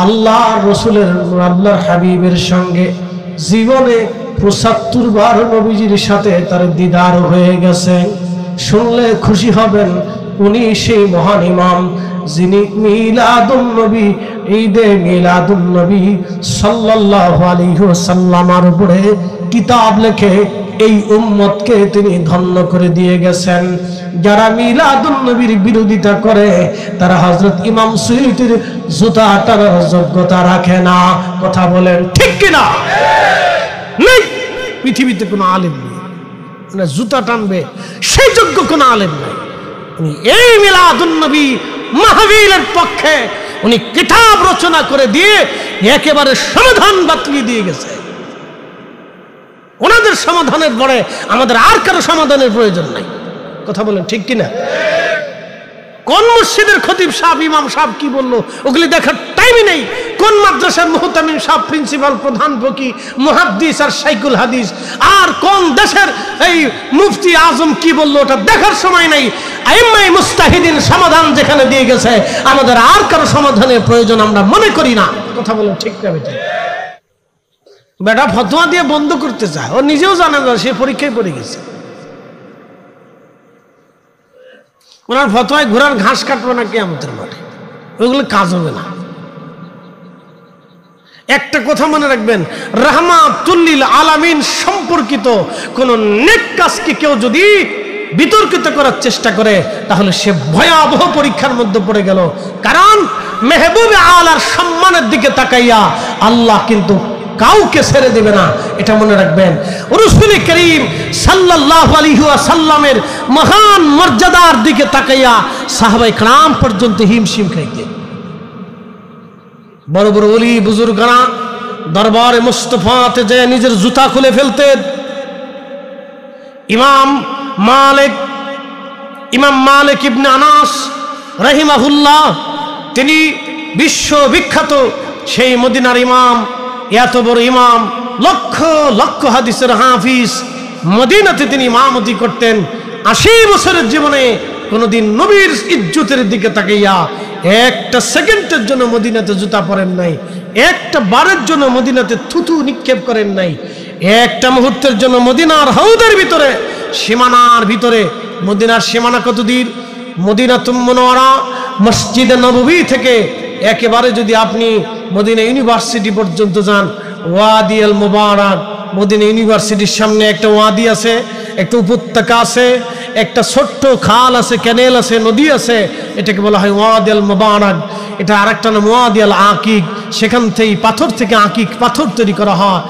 আল্লাহ রসুলের, আল্লাহর হাবিবের সঙ্গে জীবনে 75 বার নবীজির সাথে তার দিদার হয়ে গেছে। শুনলে খুশি হবেন, উনি সেই মহান ইমাম যিনি মিলাদুন নবী, ঈদে মিলাদুন নবী সাল্লাল্লাহু আলাইহি ওয়াসাল্লামের উপরে কিতাব লিখে এই উম্মতকে তিনি ধন্য করে দিয়ে গেছেন। যারা মিলাদুন নবীর বিরোধিতা করে তারা হযরত ইমাম সুয়ুতির জুতা টানার যোগ্যতা রাখে না। কথা বলেন ঠিক কিনা? নেই, পৃথিবীতে কোনো আলেম নেই মানে জুতা টানবে সেই যোগ্য কোনো আলেম নেই। উনি এই মিলাদুন নবী মাহফিলের পক্ষে উনি কিতাব রচনা করে দিয়ে একেবারে সমাধান বাতলি দিয়ে গেছে। ওনাদের সমাধানের পরে আমাদের আর কারো সমাধানের প্রয়োজন নাই। কথা বলেন ঠিক কিনা? কোন মসজিদের খতিব সাহেব ইমাম সাহেব কি বললো ওগুলি দেখার টাইমই নেই। কোন মাদ্রাসার মুহতামিম সাহেব প্রিন্সিপাল প্রধান ফকি মুহাদ্দিস আর শাইখুল হাদিস আর কোন দেশের এই মুফতি আজম কি বললো ওটা দেখার সময় নেই। আইম্মায়ে মুস্তাহিদিন সমাধান যেখানে দিয়ে গেছে আমাদের আর কারো সমাধানের প্রয়োজন আমরা মনে করি না। কথা বলেন ঠিক না বেটা? বেটা ফতোয়া দিয়ে বন্ধ করতে চায়, ও নিজেও জানে না সে পরীক্ষায় পড়ে গেছে। ওনার ফতোয়ায় ঘোড়ার ঘাস কাটবে না কিয়ামতের মাঠে, ওইগুলো কাজ হবে না। একটা কথা মনে রাখবেন, রাহমাতুল লিল আলামিন সম্পর্কিত কোন নেক কাজকে কেউ যদি বিতর্কিত করার চেষ্টা করে তাহলে সে ভয়াবহ পরীক্ষার মধ্যে পড়ে গেল। কারণ মেহবুবে আলার সম্মানের দিকে তাকাইয়া আল্লাহ কিন্তু কাউকে ছেড়ে দেবে না, এটা মনে রাখবেন। রাসূল করিম সাল্লাল্লাহু আলাইহি ওয়াসাল্লামের মহান মর্যাদার দিকে তাকাইয়া সাহাবায়ে কেরাম পর্যন্ত হিমশিম খাইতেন। বড় বড় ওলি বুজুর্গরা দরবারে মুস্তাফাতে যে নিজের জুতা খুলে ফেলতেন। ইমাম মালিক ইবনে আনাস রাহিমাহুল্লাহ, তিনি বিশ্ববিখ্যাত সেই মদিনার ইমাম, এত বড় ইমাম, লক্ষ লক্ষ হাদিসের হাফিজ, মদিনাতে তিনি ইমামতি করতেন। 80 বছরের জীবনে কোনদিন নবীর ইজ্জতের দিকে তাকাইয়া একটা সেকেন্ডের জন্য মদিনাতে জুতা পরেন নাই, একটা বারের জন্য মদিনাতে থুতু নিক্ষেপ করেন নাই, একটা মুহূর্তের জন্য মদিনার হাউদের ভিতরে সীমানার ভিতরে, মদিনার সীমানা কতদূর? মদিনাতুল মুনাওয়ারা মসজিদে নববী থেকে একেবারে যদি আপনি মদিনা ইউনিভার্সিটি পর্যন্ত যান, ওয়াদি আল মুবারাক, মদিনা ইউনিভার্সিটির সামনে একটা ওয়াদি আছে, একটা উপত্যকা আছে, একটা ছোট্ট খাল আছে, ক্যানেল আছে, নদী আছে, এটাকে বলা হয় ওয়াদি আল মুবারাক। এটা আরেকটা নাম ওয়াদি আল আকিক, সেখান থেকে পাথর থেকে আকিক পাথর তৈরি করা হয়।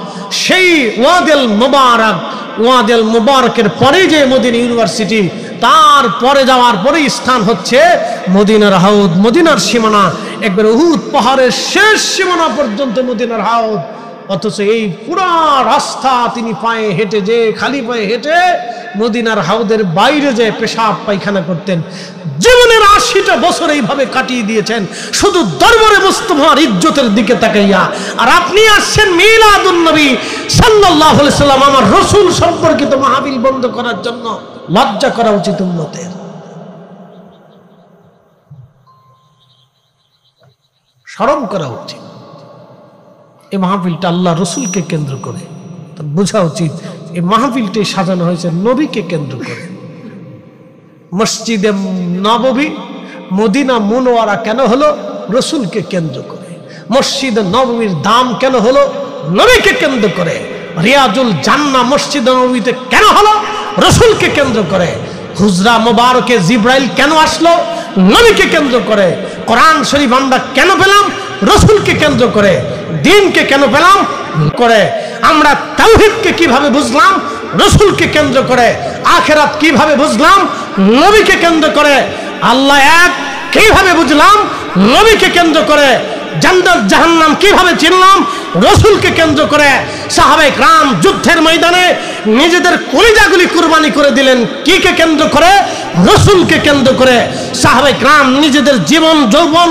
সেই ওয়াদি আল মুবারাক, ওয়াদি আল মুবারাকের পরে যে মদিনা ইউনিভার্সিটি, তার পরে যাওয়ার পরে স্থান হচ্ছে মদিনার হাউদ, মদিনার সীমানা, একবার উহুদ পাহাড়ের শেষ সীমানা পর্যন্ত মদিনার হাউদ। অথচ এই পুরা রাস্তা তিনি পায়ে হেঁটে, যে খালি পায়ে হেঁটে মদিনার হাউদের বাইরে যে পেশাব পায়খানা করতেন। জীবনের 80টা বছর এইভাবে কাটিয়ে দিয়েছেন শুধু দরবারে মুস্তাফার ইজ্জতের দিকে তাকাইয়া। আর আপনি আসছেন মিলাদুন নবী সাল্লাল্লাহু আলাইহি সাল্লাম, আমার রাসূল সম্পর্কিত মাহফিল বন্ধ করার জন্য। লজ্জা করা উচিত উম্মতের, শরম করা উচিত। এই মাহফিলটা আল্লাহ রসুলকে কেন্দ্র করে, তার বোঝা উচিত এই মাহফিলটি সাজানো হয়েছে নবীকে কেন্দ্র করে। মসজিদে নববী মদিনা মুনওয়ারা কেন হলো? রসুলকে কেন্দ্র করে। মসজিদে নববীর দাম কেন হলো? নবীকে কেন্দ্র করে। রিয়াজুল জান্নাহ মসজিদে নববীতে কেন হলো? রসুলকে কেন্দ্র করে। হুজরা মোবারকে জিব্রাইল কেন আসলো? নবীকে কেন্দ্র করে। কোরআন শরীফ আমরা কেন পেলাম? রসুলকে কেন্দ্র করে। দ্বীনকে কেন পেলাম? করে। আমরা তাওহীদকে কিভাবে বুঝলাম? রসুলকে কেন্দ্র করে। আখিরাত কিভাবে বুঝলাম? নবীকে কেন্দ্র করে। আল্লাহ এক কিভাবে বুঝলাম? নবীকে কেন্দ্র করে। জান্নাত জাহান্নাম কিভাবে চিনলাম? রসুলকে কেন্দ্র করে। সাহাবায়ে কেরাম যুদ্ধের ময়দানে নিজেদের কলিজাগুলি কুরবানি করে দিলেন কিকে কেন্দ্র করে? রসুলকে কেন্দ্র করে। সাহাবায়ে কেরাম নিজেদের জীবন যৌবন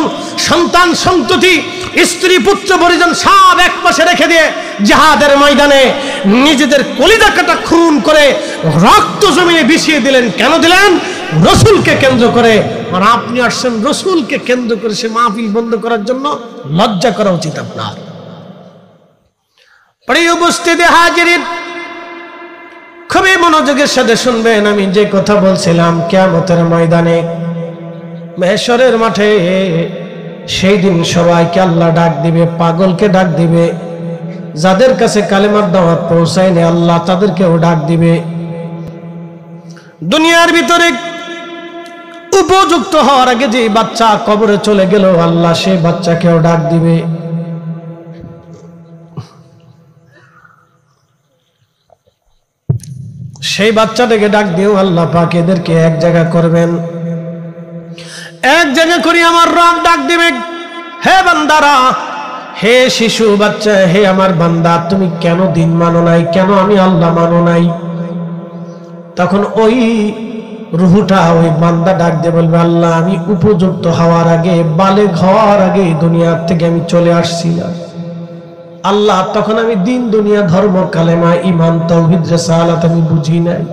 সন্তান সন্ততি স্ত্রী পুত্র পরিজন সব এক পাশে রেখে দিয়ে জিহাদের ময়দানে নিজেদের কলিজা কাটা খুন করে রক্ত জমিনে বিছিয়ে দিলেন। কেন দিলেন? রসুলকে কেন্দ্র করে। আর আপনি আসছেন রসুলকে কেন্দ্র করে সে মাহফিল বন্ধ করার জন্য। লজ্জা করা উচিত আপনার। প্রিয় উপস্থিতি হাজিরিন, খুবই মনোযোগের সাথে শুনবেন। আমি যে কথা বলছিলাম কিয়ামতের ময়দানে মাহশরের মাঠে সেই দিন সবাইকে আল্লাহ ডাক দিবে, পাগলকে ডাক দিবে, যাদের কাছে কালেমার দাওয়াত পৌঁছায়নি আল্লাহ তাদেরকেও ডাক দিবে। দুনিয়ার ভিতরে উপযুক্ত হওয়ার আগে যে বাচ্চা কবরে চলে গেল আল্লাহ সেই বাচ্চাকেও ডাক দিবে। সেই বাচ্চাটাকে ডাক দিয়েও আল্লাহ পাক এদেরকে এক জায়গা করবেন। এক জায়গা করে আমার রব ডাক দিবে, হে বান্দারা, হে শিশু বাচ্চা, হে আমার বান্দা, তুমি কেন দিন মানো নাই, কেন আমি আল্লাহ মানো নাই? তখন ওই রুহুটা ওই বান্দা ডাক দিয়ে বলবে, আল্লাহ আমি উপযুক্ত হওয়ার আগে, বালেগ হওয়ার আগে দুনিয়ার থেকে আমি চলে আসছিলাম আল্লাহ, তখন আমি দিন দুনিয়া ধর্ম কালেমা ঈমান তাওহীদ রিসালাত আমি বুঝি নাই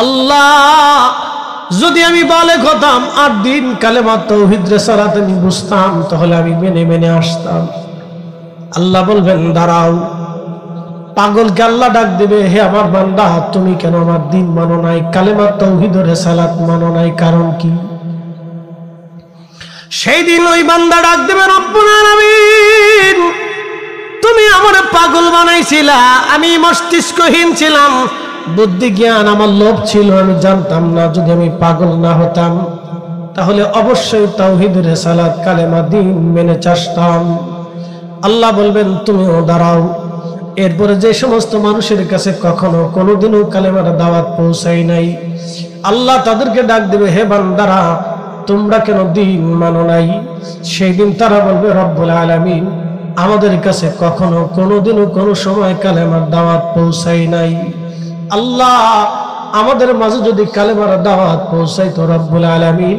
আল্লাহ। যদি আমি বালেগ হতাম আর দিন কালেমা তাওহীদ রিসালাত আমি বুঝতাম তাহলে আমি মেনে মেনে আসতাম। আল্লাহ বলবেন দাঁড়াও। পাগলকে আল্লাহ ডাক দিবে, হে আমার বান্দা, তুমি কেন আমার দিন মানো নাই, কালেমা তাওহীদ রিসালাত মানো নাই, কারণ কি? সেই দিন ওই বান্দা ডাক দিবে, রব্বুল আলামিন, তুমি আমার পাগল বানাইছিলা, আমি মস্তিষ্কহীন ছিলাম, বুদ্ধি জ্ঞান আমার লোভ ছিল, আমি জানতাম না। যদি আমি পাগল না হতাম তাহলে অবশ্যই তাওহীদ রিসালাত কালেমা দিন মেনে চাসতাম। আল্লাহ বলবেন তুমিও দাঁড়াও। এরপরে যে সমস্ত মানুষের কাছে কখনো কোনোদিনও কালেমার দাওয়াত পৌঁছাই নাই আল্লাহ তাদেরকে ডাক দেবে, হে বান্দারা, তোমরা কেন দিন মানো নাই? সেই দিন তারা বলবে, রব্বুল আলামিন, আমাদের কাছে কখনো কোনোদিনও কোনো সময় কালেমার দাওয়াত পৌঁছাই নাই আল্লাহ। আমাদের মাঝে যদি কালেমার দাওয়াত পৌঁছাইতো রব্বুল আলামিন,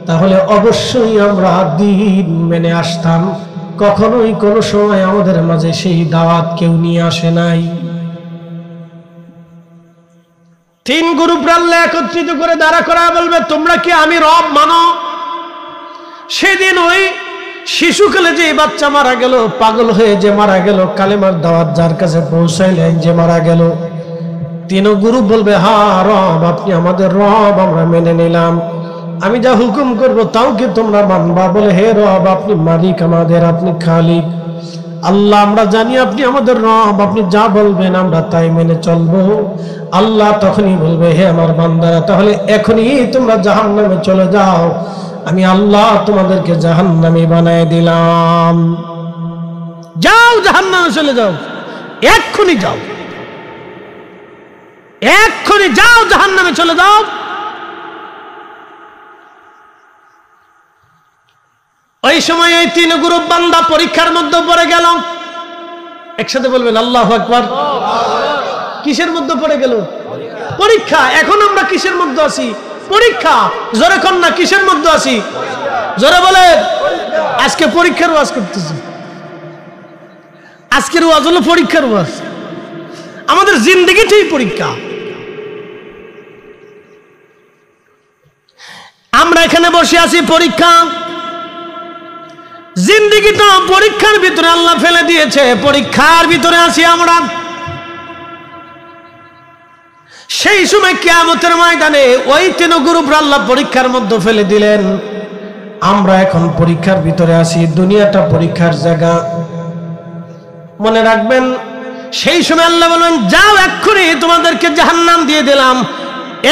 তাহলে অবশ্যই আমরা দিন মেনে আসতাম। কখনোই কোনো সময় আমাদের মাঝে সেই দাওয়াত কেউ নিয়ে আসে নাই। তিন গ্রুপ আল্লাহ একত্রিত করে দাঁড়া করা বলবে, তোমরা কি আমি রব মানো? সেদিন ওই শিশুকালে যে বাচ্চা মারা গেল, পাগল হয়ে যে মারা গেল, কালেমার দাওয়াত যার কাছে পৌঁছাইলেন যে মারা গেল, তিন গ্রুপ বলবে, হ্যাঁ রব, আপনি আমাদের রব, আমরা মেনে নিলাম। আমি যা হুকুম করব তাও কি তোমরা মানবা? বলে, হে রব, আপনি মালিক আমাদের, আপনি খালিক আল্লাহ, আমরা জানি আপনি আমাদের রব, আপনি যা বলবেন আমরা তাই মেনে চলবো। আল্লাহ তখনই বলবে, হে আমার বান্দারা, তাহলে এখনই তোমরা জাহান্নামে চলে যাও, আমি আল্লাহ তোমাদেরকে জাহান্নামী বানায় দিলাম। যাও, জাহান্নামে চলে যাও, এক্ষুনি যাও, এক্ষুনি যাও, জাহান্নামে চলে যাও। ওই সময় এই তিন গ্রুপ বান্দা পরীক্ষার মধ্যে পড়ে গেল। একসাথে বলবেন আল্লাহু আকবার। কিসের মধ্যে পড়ে গেল? পরীক্ষা। এখন আমরা কিসের মধ্যে আছি? পরীক্ষা। জোরে কোন না, কিসের মধ্যে আছি? জোরে বলে। আজকে পরীক্ষার ওয়াজ করতেছি। আজকের ওয়াজ হলো পরীক্ষার ওয়াজ। আমাদের জিন্দেগিটাই পরীক্ষা। আমরা এখানে বসে আছি পরীক্ষা। জিন্দেগিটা পরীক্ষার ভিতরে আল্লাহ ফেলে দিয়েছে, পরীক্ষার ভিতরে আছি আমরা। সেই সময় কিয়ামতের ময়দানে ওই তিন গ্রুপ আল্লাহ পরীক্ষার মধ্যে ফেলে দিলেন। আমরা এখন পরীক্ষার ভিতরে আছি। দুনিয়াটা পরীক্ষার জায়গা, মনে রাখবেন। সেই সময় আল্লাহ বলবেন, যাও, এক্ষুনি তোমাদেরকে জাহান্নাম দিয়ে দিলাম,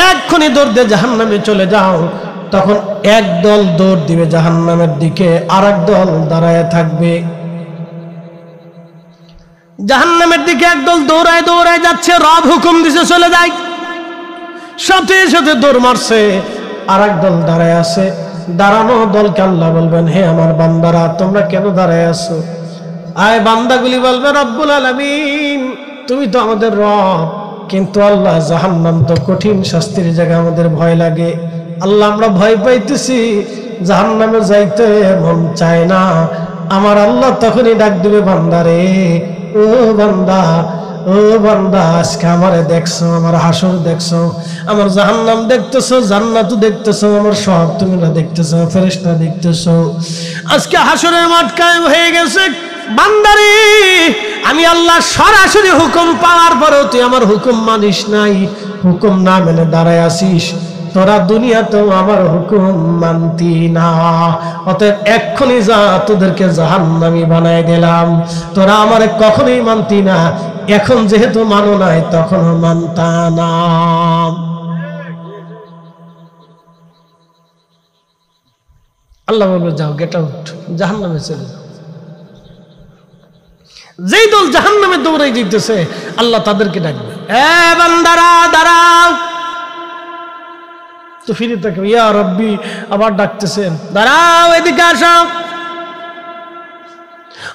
এক্ষুনি দৌড় দিয়ে জাহান্নামে চলে যাও। তখন এক দল দৌড় দিবে জাহান্নামের দিকে, আর এক দল দাঁড়ায় থাকবে। জাহান্নামের দিকে একদল দৌড়ায় দৌড়ায় যাচ্ছে, রব হুকুম দিছে চলে যায়, সাথে সাথে দৌড় মারছে। আর এক দল দাঁড়ায় আছে। দাঁড়ানো দলকে আল্লাহ বলবেন, হে আমার বান্দারা, তোমরা কেন দাঁড়ায় আছো? আয় বান্দাগুলি বলবে, রব্বুল আলামিন, তুমি তো আমাদের রব, কিন্তু আল্লাহ জাহান্নাম তো কঠিন শাস্তির জায়গা, আমাদের ভয় লাগে। আল্লাহ আমরা ভয় পাইতেছি, জাহান্নামে যাইতে মন চায় না। আমার আল্লাহ তখনই ডাক দিবে, বান্দারে, ও বান্দা, ও বান্দা, আজকে আমারে দেখছো, আমার হাসর দেখছো, আমার জাহান্নাম দেখতেছো, জান্নাত দেখতেছো, আমার সব তোমরা দেখতেছো, ফেরেশতা দেখতেছো। আজকে হাসরের মাঠ কায়েম হয়ে গেছে। বান্দারে, আমি আল্লাহ সরাসরি হুকুম পাওয়ার পরেও তুই আমার হুকুম মানিস নাই, হুকুম না মেনে দাঁড়ায় আসিস। তোরা দুনিয়াতেও আমার হুকুম মানতি না, অতএব এক্ষুনি যা, তোদেরকে জাহান্নামী বানাই দিলাম। তোরা আমারে কখনোই মানতি না, এখন যেহেতু মানো নাই তখনও মানতা না। আল্লাহ বলবে যাও, গেট আউট, জাহান্নামে চলে যাও। যেই দল জাহান্নামে দৌড়াই যেতেছে আল্লাহ তাদেরকে ডাকবে, এ বান্দারা দাঁড়াও। তো ফিরে থাকে, ইয়া রব্বি, আবার ডাকতেছেন, দাঁড়াও, এদিকে আসো।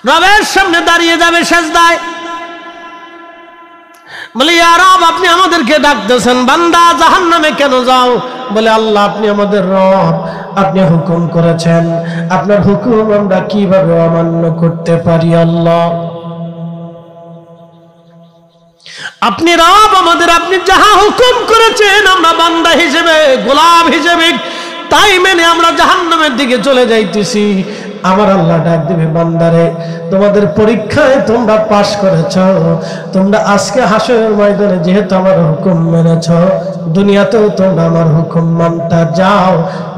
রবের সামনে দাঁড়িয়ে যাবে সেজদায়, বলে ইয়া রব, আপনি আমাদেরকে ডাকতেছেন, বান্দা জাহান্নামে কেন যাও? বলে আল্লাহ, আপনি আমাদের রব, আপনি হুকুম করেছেন, আপনার হুকুম আমরা কিভাবে অমান্য করতে পারি? আল্লাহ আপনি রব আমাদের, আপনি যাহা হুকুম করেছেন আমরা বান্দা হিসেবে, গোলাম হিসেবে তাই মেনে আমরা জাহান্নামের দিকে চলে যাইতেছি। আমার আল্লাহ ডাক দিবে, বান্দারে তোমাদের পরীক্ষায় তোমরা পাশ করেছ, তোমরা আজকে হাসরের ময়দানে যেহেতু আমার হুকুম মেনেছ, দুনিয়াতেও তোমরা আমার হুকুম মানতা, যাও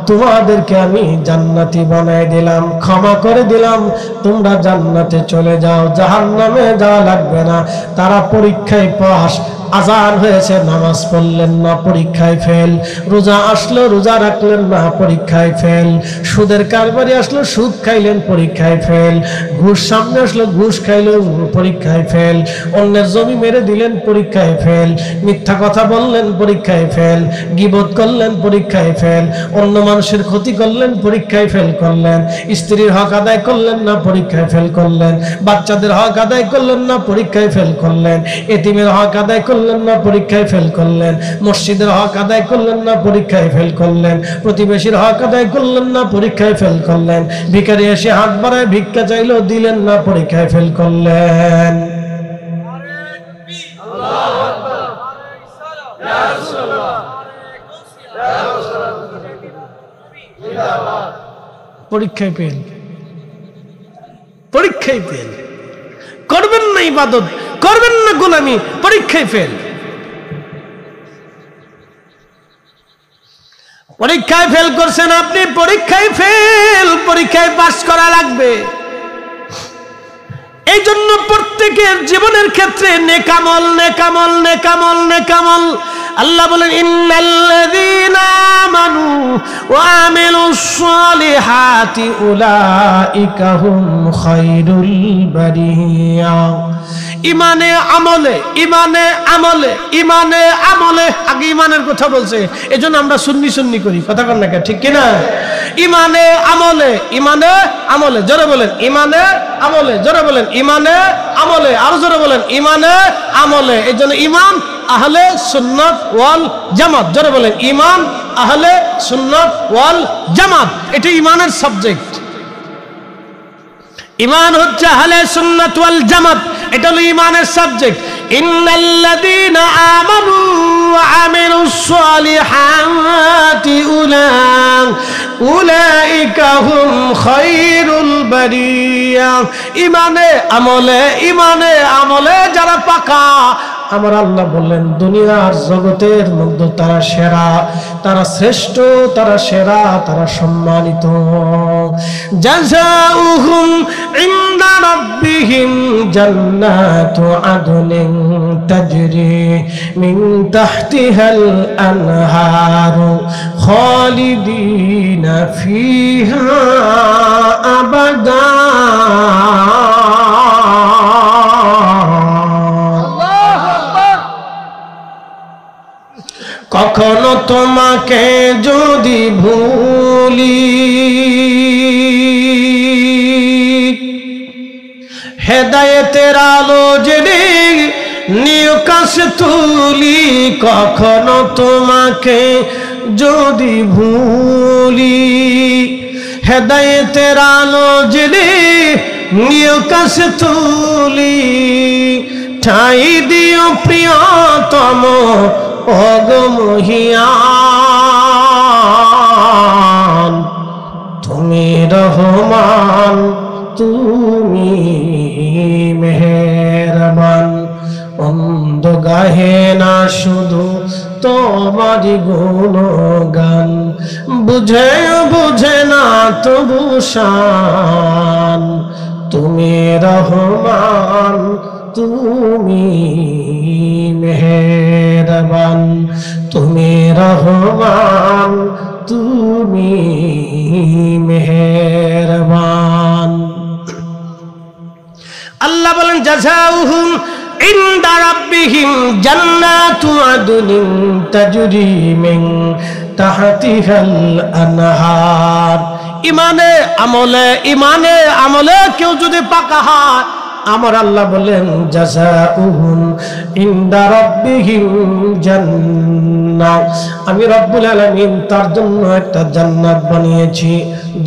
তোমাদেরকে আমি জান্নাতি বানাই দিলাম, ক্ষমা করে দিলাম, তোমরা জান্নাতে চলে যাও, জাহান্নামে যাওয়া লাগবে না। তারা পরীক্ষায় পাস, আজান হয়েছে নামাজ পড়লেন না, পরীক্ষায় ফেল, রোজা আসলো রোজা রাখলেন না, পরীক্ষায় ফেল, সুদের কারবারি আসলো সুদ খাইলেন, পরীক্ষায় ফেল, ঘুষ সামনে আসলো ঘুষ খাইলেন, পরীক্ষায় ফেল, অন্যের জমি মেরে দিলেন, পরীক্ষায় ফেল, মিথ্যা কথা বললেন, পরীক্ষায় ফেল, গীবত করলেন, পরীক্ষায় ফেল, অন্য মানুষের ক্ষতি করলেন, পরীক্ষায় ফেল করলেন, স্ত্রীর হক আদায় করলেন না, পরীক্ষায় ফেল করলেন, বাচ্চাদের হক আদায় করলেন না, পরীক্ষায় ফেল করলেন, এতিমের হক আদায় করলেন না, পরীক্ষায় ফেল করলেন, মসজিদের হক আদায় করলেন না, পরীক্ষায় ফেল করলেন, প্রতিবেশীর হক আদায় করলেন না, পরীক্ষায় ফেল করলেন, ভিখারি এসে হাত বাড়ায় ভিক্ষা চাইলো দিলেন না, পরীক্ষায় ফেল করলেন। পরীক্ষায় ফেল, পরীক্ষায় ফেল, করবেন না ইবাদত, করবেন না গোলামি, পরীক্ষায় ফেল। পরীক্ষায় ফেল করছেন আপনি, পরীক্ষায় ফেল, পরীক্ষায় পাস করা লাগবে। এই জন্য প্রত্যেকের জীবনের ক্ষেত্রে নেকামল নেকামল নেকামল নেকামল। আল্লাহ বলেন, ইন্নাল্লাযীনা আমানু ওয়া আমিলুস সালিহাতি উলাইকা হুম খায়রুল বারিয়া। ইমানে আমলে, ইমানে আমলে, ইমানে আমলে, আগে ইমানের কথা বলছে, এজন্য আমরা সুন্নি সুন্নি করি, কথা কন না ঠিক কিনা? ইমানে আমলে, ইমানে আমলে, জোরে বলেন ইমানে আমলে, জোরে বলেন ইমানে আমলে, আরো জোরে বলেন ইমানে আমলে। এই জন্য ইমান আহলে সুন্নাত ওয়াল জামাত, জোরে বলেন ইমান আহলে সুন্নাত ওয়াল জামাত, এটা ইমানের সাবজেক্ট। ইমান হচ্ছে আহলে সুন্নাত ওয়াল জামাত, এটা হলো ইমানের সাবজেক্ট। ইন্নাল্লাযীনা আমানু ওয়া আমিলুস সালিহাতি উলাইকা হুম খায়রুল বারিয়া। ইমানে আমলে, ইমানে আমলে যারা পাকা, আমার আল্লাহ বললেন দুনিয়ার জগতের মধ্যে তারা সেরা, তারা শ্রেষ্ঠ, তারা সেরা, তারা সম্মানিত। জাযাউহুম ইনদা রাব্বিহিম জান্নাতু আদনিন তাজরি মিন তাহতিহাল আনহারু খালিদিনা ফিহা আবাদা। কখনো তোমাকে যদি ভুলি, হেদায়েতের আলো জেনে নিয় কাছে তুলি। কখনো তোমাকে যদি ভুলি, হেদায়েতের আলো জেনে নিয় কাছে তুলি। ঠাই দিও প্রিয়তম অগমহিয়ান, তুমি রহমান, তুমি মেহেরবান। অন্ধ গাহে না শুধু তোমারি গুণগান, বুঝে বুঝে না তবু শান, তুমি রহমান তুমি মেহেরবান, তুমি রহমান তুমি মেহেরবান। আল্লাহ বলেন জাযাউহুম ইনদা রাব্বিহিম জান্নাতু আদনিন তাজরি মিন তাহতিহাল আনহার। ইমানে আমলে কেউ যদি পাকা হয়, আমার আল্লাহ বলেন জাযাউহুম ইনদা রাব্বিহিম জান্নাত, আমি রব্বুল আলামিন তার জন্য একটা জান্নাত বানিয়েছি।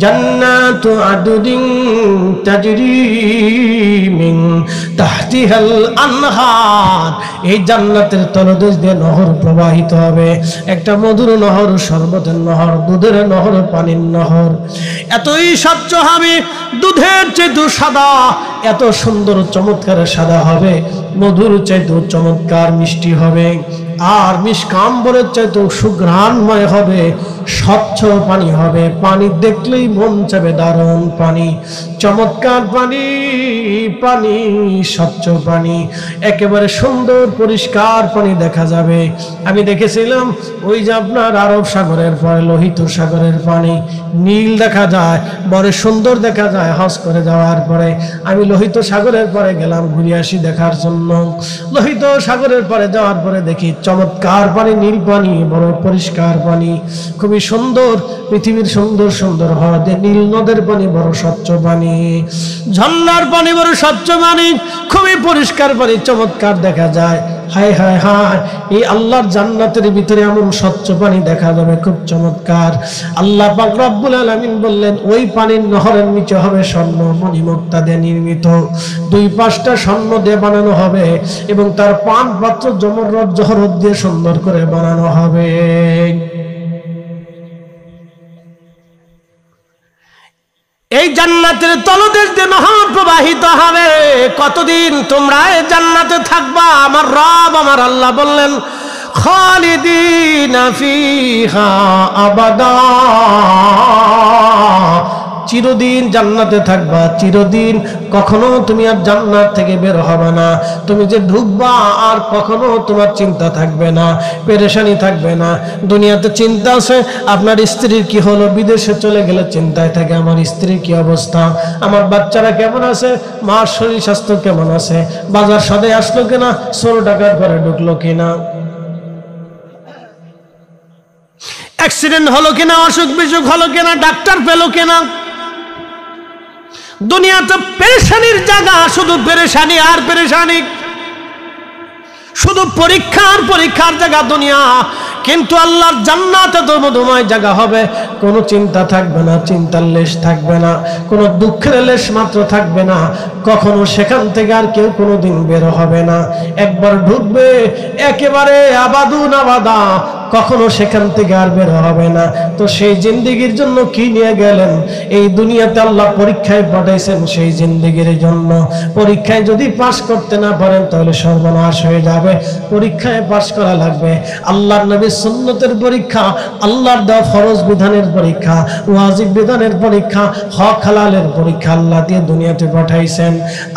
জান্নাতু আদনিন তাজরি মিন তাহতিহাল আনহার, এই জান্নাতের তলদেশ দিয়ে নহর প্রবাহিত হবে, একটা মধুর নহর, শরবতের নহর, দুধের নহর, পানির নহর। এতই স্বচ্ছ হবে, দুধের চেয়ে সাদা, এত সুন্দর চমৎকার সাদা হবে, মধুর চাইতে চমৎকার মিষ্টি হবে, আর মিষ্কাম্বরের চাইতে সুঘ্রাণময় হবে, স্বচ্ছ পানি হবে, পানি দেখলেই মন চাবে দারুণ পানি, চমৎকার পানি, পানি স্বচ্ছ পানি, একেবারে সুন্দর পরিষ্কার পানি দেখা যাবে। আমি দেখেছিলাম ওই যে আপনার আরব সাগরের পরে লোহিত সাগরের পানি নীল দেখা যায়, বড় সুন্দর দেখা যায়। হজ করে যাওয়ার পরে আমি লোহিত সাগরের পরে গেলাম ঘুরে আসি দেখার জন্য। লোহিত সাগরের পরে যাওয়ার পরে দেখি চমৎকার পানি, নীল পানি, বড় পরিষ্কার পানি, খুবই সুন্দর, পৃথিবীর সুন্দর সুন্দর হ্রদে নীল নদের পানি বড় স্বচ্ছ পানি, ঝর্ণার পানি বড় স্বচ্ছ পানি, খুবই পরিষ্কার পানি, চমৎকার দেখা যায়। হায় হায় হায়, এই আল্লাহর জান্নাতের ভিতরে এমন স্বচ্ছ পানি দেখা যাবে, খুব চমৎকার। আল্লাহ পাক রব্বুল আলামিন বললেন ওই পানির নহরের নিচে হবে স্বর্ণ মণিমুক্তা দিয়ে নির্মিত, 2 পাশটা স্বর্ণ দিয়ে বানানো হবে, এবং তার পান পাত্র জমররদ জহরত দিয়ে সুন্দর করে বানানো হবে। এই জান্নাতের তলদেশ দিয়ে নহর প্রবাহিত হবে। কতদিন তোমরা এই জান্নাতে থাকবা? আমার রব, আমার আল্লাহ বললেন খালিদিনা ফিহা আবাদা, চিরদিন জান্নাতে থাকবা, চিরদিন, কখনো তুমি আর জান্নাত থেকে বের হবে না। তুমি যে ঢুকবা আর কখনো তোমার চিন্তা থাকবে না, পেরেশানি থাকবে না। দুনিয়াতে চিন্তা আছে, আপনার স্ত্রীর কি হলো, বিদেশে চলে গেলে চিন্তায় থাকে আমার স্ত্রীর কি অবস্থা, আমার বাচ্চারা কেমন আছে, মার শরীর স্বাস্থ্য কেমন আছে, বাজার সদাই আসলো কিনা, 16 টাকার ঘরে ঢুকলো কিনা, অ্যাক্সিডেন্ট হলো কিনা, অসুখ বিসুখ হলো কিনা, ডাক্তার পেলো কিনা। দুনিয়াতে পেরেশানির জায়গা, শুধু পেরেশানি আর পেরেশানি, শুধু পরীক্ষার পরীক্ষার জায়গা দুনিয়া। কিন্তু আল্লাহর জান্নাতে তো মধুময় জায়গা হবে, কোনো চিন্তা থাকবে না, চিন্তার লেশ থাকবে না, কোনো দুঃখের লেশ মাত্র থাকবে না। কখনো সেখান থেকে আর কেউ কোনোদিন বের হবে না, একবার ঢুকবে একেবারে আবাদুন আবাদা, কখনো সেখান থেকে আর বের হবে না। তো সেই জিন্দেগির জন্য কি নিয়ে গেলেন? এই দুনিয়াতে আল্লাহ পরীক্ষায় পাঠাইছেন সেই জিন্দেগির জন্য। পরীক্ষায় যদি পাশ করতে না পারেন তাহলে সর্বনাশ হয়ে যাবে। পরীক্ষায় পাশ করা লাগবে। আল্লাহর নবীর সুন্নতের পরীক্ষা, আল্লাহর দেওয়া ফরজ বিধানের পরীক্ষা, ওয়াজিব বিধানের পরীক্ষা, হক হালালের পরীক্ষা আল্লাহ দিয়ে দুনিয়াতে পাঠাইছেন।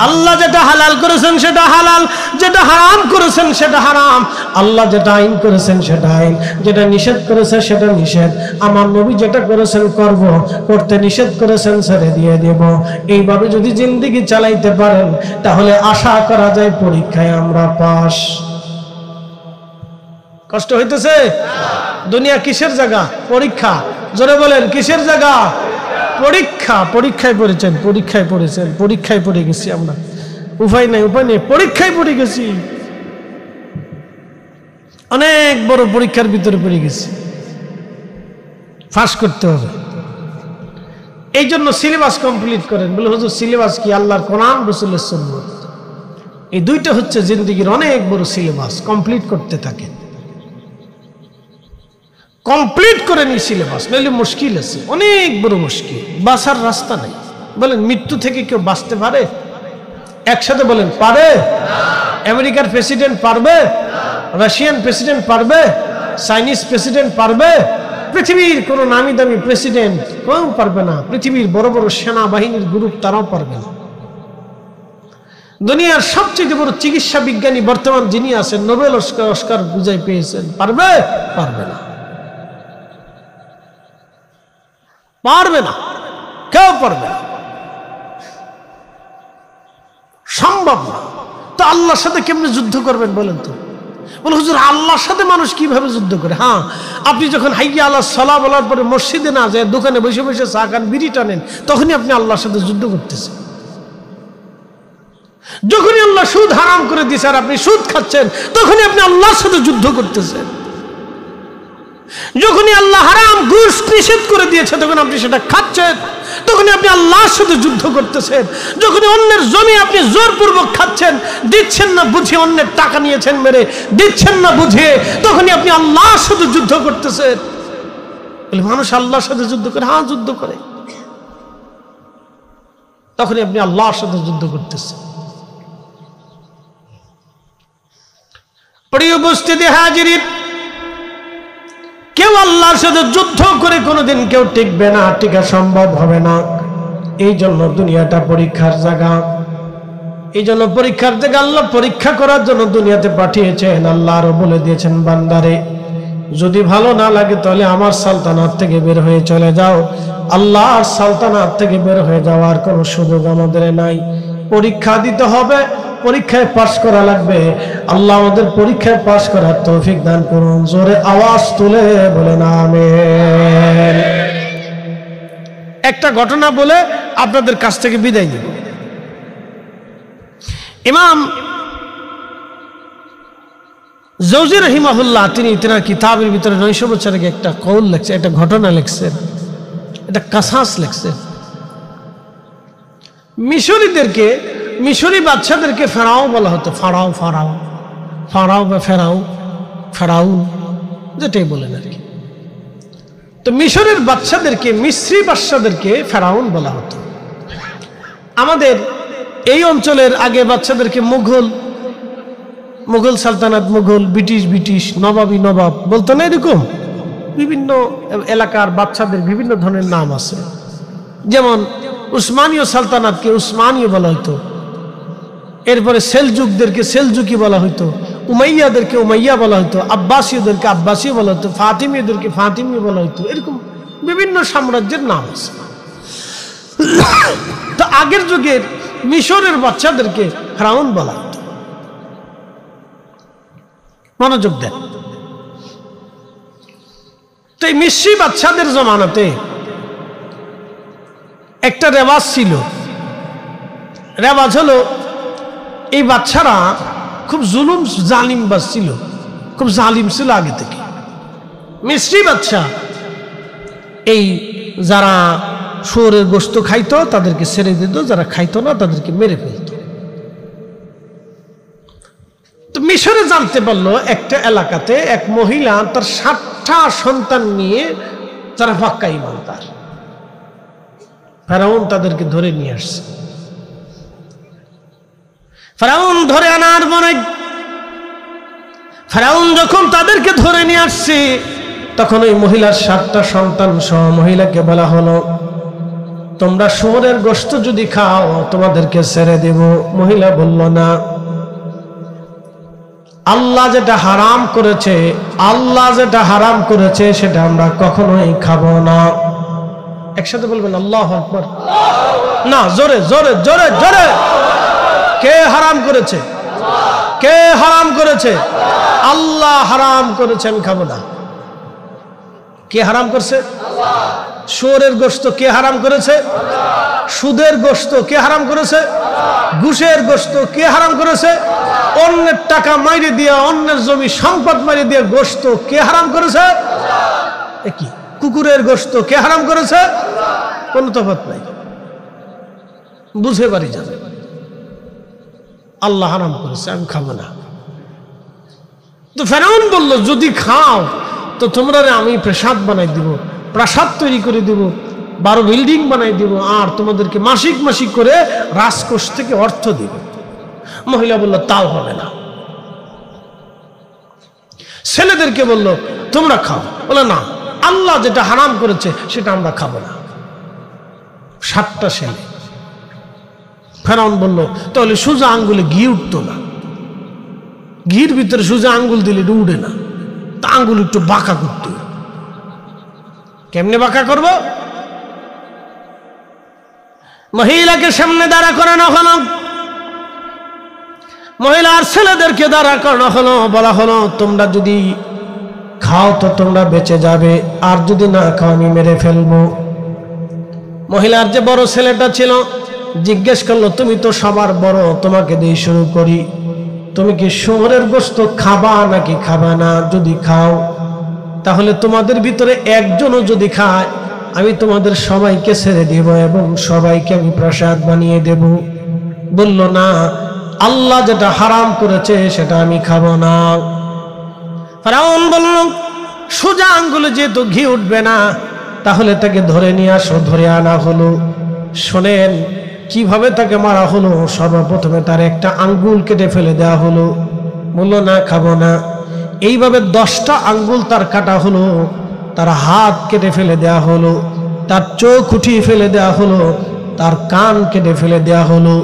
আল্লাহ যেটা হালাল করেছেন সেটা হালাল, যেটা হারাম করেছেন সেটা হারাম। আল্লাহ যেটা আইন করেছেন সেটা আইন, যেটা নিষেধ করেছে সেটা নিষেধ। আমার নবী যেটা করেছেন করব, করতে নিষেধ করেছেন ছেড়ে দিয়ে দেব। এইভাবে যদি জিন্দেগি চালাইতে পারেন তাহলে আশা করা যায় পরীক্ষায় আমরা পাস। কষ্ট হইতেছে? দুনিয়া কিসের জায়গা? পরীক্ষা। জোরে বলেন কিসের জায়গা? পরীক্ষা। পরীক্ষায় পড়েছেন, পরীক্ষায় পড়েছেন, পরীক্ষায় পড়ে গেছি আমরা। উপায় নাই, উপায় নেই, পরীক্ষায় পড়ে গেছি। অনেক বড় পরীক্ষার ভিতরে পড়ে গেছি, পাস করতে হবে। এই জন্য সিলেবাস কমপ্লিট করেন। বলে হুজুর সিলেবাস কি? আল্লাহর কোরআন, রাসূলের সুন্নাত, এই দুইটা হচ্ছে জিন্দেগির অনেক বড় সিলেবাস। কমপ্লিট করতে থাকেন, কমপ্লিট করে নি সিলেবাস, নইলে মুশকিল আছে, অনেক বড় মুশকিল, বাঁচার রাস্তা নেই। বলেন মৃত্যু থেকে কেউ বাঁচতে পারে? একসাথে বলেন পারে? আমেরিকার প্রেসিডেন্ট পারবে? রাশিয়ান প্রেসিডেন্ট পারবে? চাইনিজ প্রেসিডেন্ট পারবে? পৃথিবীর কোনো নামি দামি প্রেসিডেন্ট কেউ পারবে না। পৃথিবীর বড় বড় সেনাবাহিনীর গ্রুপ তারাও পারবে না। দুনিয়ার সবচেয়ে বড় চিকিৎসা বিজ্ঞানী বর্তমান যিনি আছেন, নোবেল অস্কার বুঝাই পেয়েছেন, পারবে? পারবে না, পারবে না, কেউ পারবে না, সম্ভব না। তো আল্লাহর সাথে কেমনে যুদ্ধ করবেন বলেন তো? বলে হুজুর আল্লাহর সাথে মানুষ কিভাবে যুদ্ধ করে? হ্যাঁ, আপনি যখন হাইয়া আল্লাহ সালাহ বলার পরে মসজিদে না যায়, দোকানে বসে বসে চা খান, বিড়ি টানেন, তখনই আপনি আল্লাহর সাথে যুদ্ধ করতেছেন। যখনই আল্লাহ সুদ হারাম করে দিয়েছে আর আপনি সুদ খাচ্ছেন, তখনই আপনি আল্লাহর সাথে যুদ্ধ করতেছেন। যখনই আল্লাহ হারাম ঘুষ নিষেধ করে দিয়েছে, তখন আপনি সেটা খাচ্ছেন, তখনই আপনি আল্লাহর সাথে যুদ্ধ করতেছেন। যখনই অন্যের জমি আপনি জোরপূর্বক খাচ্ছেন, দিচ্ছেন না বুঝিয়ে, অন্যের টাকা নিয়েছেন মেরে, দিচ্ছেন না বুঝিয়ে, তখনই আপনি আল্লাহর সাথে যুদ্ধ করতেছেন। বলে মানুষ আল্লাহর সাথে যুদ্ধ করে? হ্যাঁ, যুদ্ধ করে। তখনই আপনি আল্লাহর সাথে যুদ্ধ করতেছেন। প্রিয় উপস্থিতি হাজিরিন, কেউ আল্লাহর সাথে যুদ্ধ করে কোনোদিন কেউ টিকবে না, টিকা সম্ভব হবে না। এই জন্য দুনিয়াটা পরীক্ষার জায়গা। এই জন্য পরীক্ষার জায়গা, আল্লাহ পরীক্ষা করার জন্য দুনিয়াতে পাঠিয়েছেন। আল্লাহ আরো বলে দিয়েছেন, বান্দারে যদি ভালো না লাগে তাহলে আমার সালতানাত থেকে বের হয়ে চলে যাও। আল্লাহর সালতানাত থেকে বের হয়ে যাওয়ার কোনো সুযোগ আমাদের নাই। পরীক্ষা দিতে হবে, পরীক্ষায় পাশ করা লাগবে। আল্লাহ আমাদের পরীক্ষায় পাশ করার তৌফিক দান করুন। জোরে আওয়াজ তুলে বলেন আমিন। একটা ঘটনা বলে আপনাদের কাছ থেকে বিদায় নিব। ইমাম জৌজি রহিমাহুল্লাহ তিনি তিনার কিতাবের ভিতরে 900 বছর আগে একটা কৌল লেখছেন, একটা ঘটনা লিখছেন, একটা কাসাস লিখছেন। মিশরীদেরকে, মিশরি বাচ্চাদেরকে ফেরাও বলা হতো। ফারাও, ফারাও, ফারাও বা ফেরাও, ফেরাউন যেটাই বলেন আর কি। তো মিশরের বাচ্চাদেরকে, মিস্রি বাচ্চাদেরকে ফেরাউন বলা হতো। আমাদের এই অঞ্চলের আগে বাচ্চাদেরকে মুঘল সালতানাত, মুঘল, ব্রিটিশ, নবাবী, নবাব বলতো না, এরকম বিভিন্ন এলাকার বাচ্চাদের বিভিন্ন ধরনের নাম আছে। যেমন উসমানীয় সালতানাতকে উসমানীয় বলা হতো, এরপরে সেলজুকদেরকে সেলজুকি বলা হইতো, উমাইয়াদেরকে উমাইয়া বলা হইতো, আব্বাসীয়দেরকে আব্বাসী বলা হতো, ফাতিমীয়দেরকে ফাতিমি বলা হইতো। এরকম বিভিন্ন সাম্রাজ্যের নাম আছে। তো আগের যুগের মিশরের বাচ্চাদেরকে ফেরাউন বলা হতো। মনোযোগ দেন। তো এই মিশরি বাচ্চাদের জমানাতে একটা রেওয়াজ ছিল। রেওয়াজ হলো, এই বাচ্চারা খুব জুলুম জালিমবাজ ছিল, খুব জালিম ছিল আগে থেকে। মিশরি বাচ্চা এই যারা শুয়োরের গোশত খাইতো তাদেরকে ছেড়ে দিত, যারা খাইতো না তাদেরকে মেরে ফেলত। তো মিশরে জানতে পারলো একটা এলাকাতে এক মহিলা তার 60টা সন্তান নিয়ে তারা পাক্কা ঈমানদার। ফেরাউন তাদেরকে ধরে নিয়ে আসছে। ফেরাউন ধরে আনার পরে ফেরাউন যখন তাদেরকে ধরে নিয়ে আসছে, তখন ওই মহিলার 7টা সন্তান সহ মহিলাকে বলা হলো, তোমরা শুয়োরের গোশত যদি খাও তোমাদেরকে ছেড়ে দেব। মহিলা বলল না, আল্লাহ যেটা হারাম করেছে, আল্লাহ যেটা হারাম করেছে সেটা আমরা কখনোই খাবো না। একসাথে বলবেন আল্লাহু আকবার। না, জোরে জোরে জোরে জোরে। কে হারাম করেছে? কে হারাম করেছে? আল্লাহ হারাম করেছে, আমি খাবো না। কে হারাম করছে? শুয়োরের গোশত কে হারাম করেছে? সুদের গোশত কে হারাম করেছে? ঘুষের গোশত কে হারাম করেছে? অন্যের টাকা মাইরে দিয়া, অন্যের জমি সম্পদ মাইরে দিয়া গোশত কে হারাম করেছে? কি কুকুরের গোশত কে হারাম করেছে? কোন তফাৎ নাই, বুঝে পারি যাবে। আল্লাহ হারাম করেছে, আমি খাবো না। তো ফেরাউন বলল, যদি খাও তো তোমরা আমি প্রাসাদ বানাই দিব, প্রাসাদ তৈরি করে দিব, 12 বিল্ডিং বানাই দিব, আর তোমাদেরকে মাসিক মাসিক করে রাজকোষ থেকে অর্থ দিব। মহিলা বলল, তাও হবে না। ছেলেদেরকে বলল, তোমরা খাও। বলে না, আল্লাহ যেটা হারাম করেছে সেটা আমরা খাবো না। 7টা ছেলে। ফেরাউন বলল তাহলে সোজা আঙ্গুলে ঘি উঠতো না, ঘির ভিতরে সোজা আঙ্গুল দিলে উঠে না, তা আঙ্গুল একটু বাঁকা করতে। কেমনে বাঁকা করব? মহিলাকে সামনে দাঁড়া করানো হলো, মহিলার ছেলেদেরকে দাঁড়া করানো হলো, বলা হলো তোমরা যদি খাও তো তোমরা বেঁচে যাবে, আর যদি না খাও আমি মেরে ফেলবো। মহিলার যে বড় ছেলেটা ছিল জিজ্ঞেস করলো তুমি তো সবার বড়, তোমাকে দিয়ে শুরু করি, তুমি কি শুয়োরের গোশত খাবা নাকি খাবা না? যদি খাও তাহলে তোমাদের ভিতরে একজনও যদি খায় আমি তোমাদের সবাইকে ছেড়ে দিব এবং সবাইকে আমি প্রসাদ বানিয়ে দেব। বলল না, আল্লাহ যেটা হারাম করেছে সেটা আমি খাবো না। ফেরাউন বলল সোজা আঙ্গুলে যেহেতু ঘি উঠবে না তাহলে তাকে ধরে নিয়ে আসো। ধরে আনা হলো। শোনেন কিভাবে তাকে মারা হলো। সর্বপ্রথমে তার একটা আঙ্গুল কেটে ফেলে দেওয়া হলো। বলল না, খাবো না। এইভাবে 10টা আঙ্গুল তার কাটা হলো, তার হাত কেটে ফেলে দেওয়া হলো, তার চোখ উঠিয়ে ফেলে দেওয়া হলো, তার কান কেটে ফেলে দেওয়া হলো।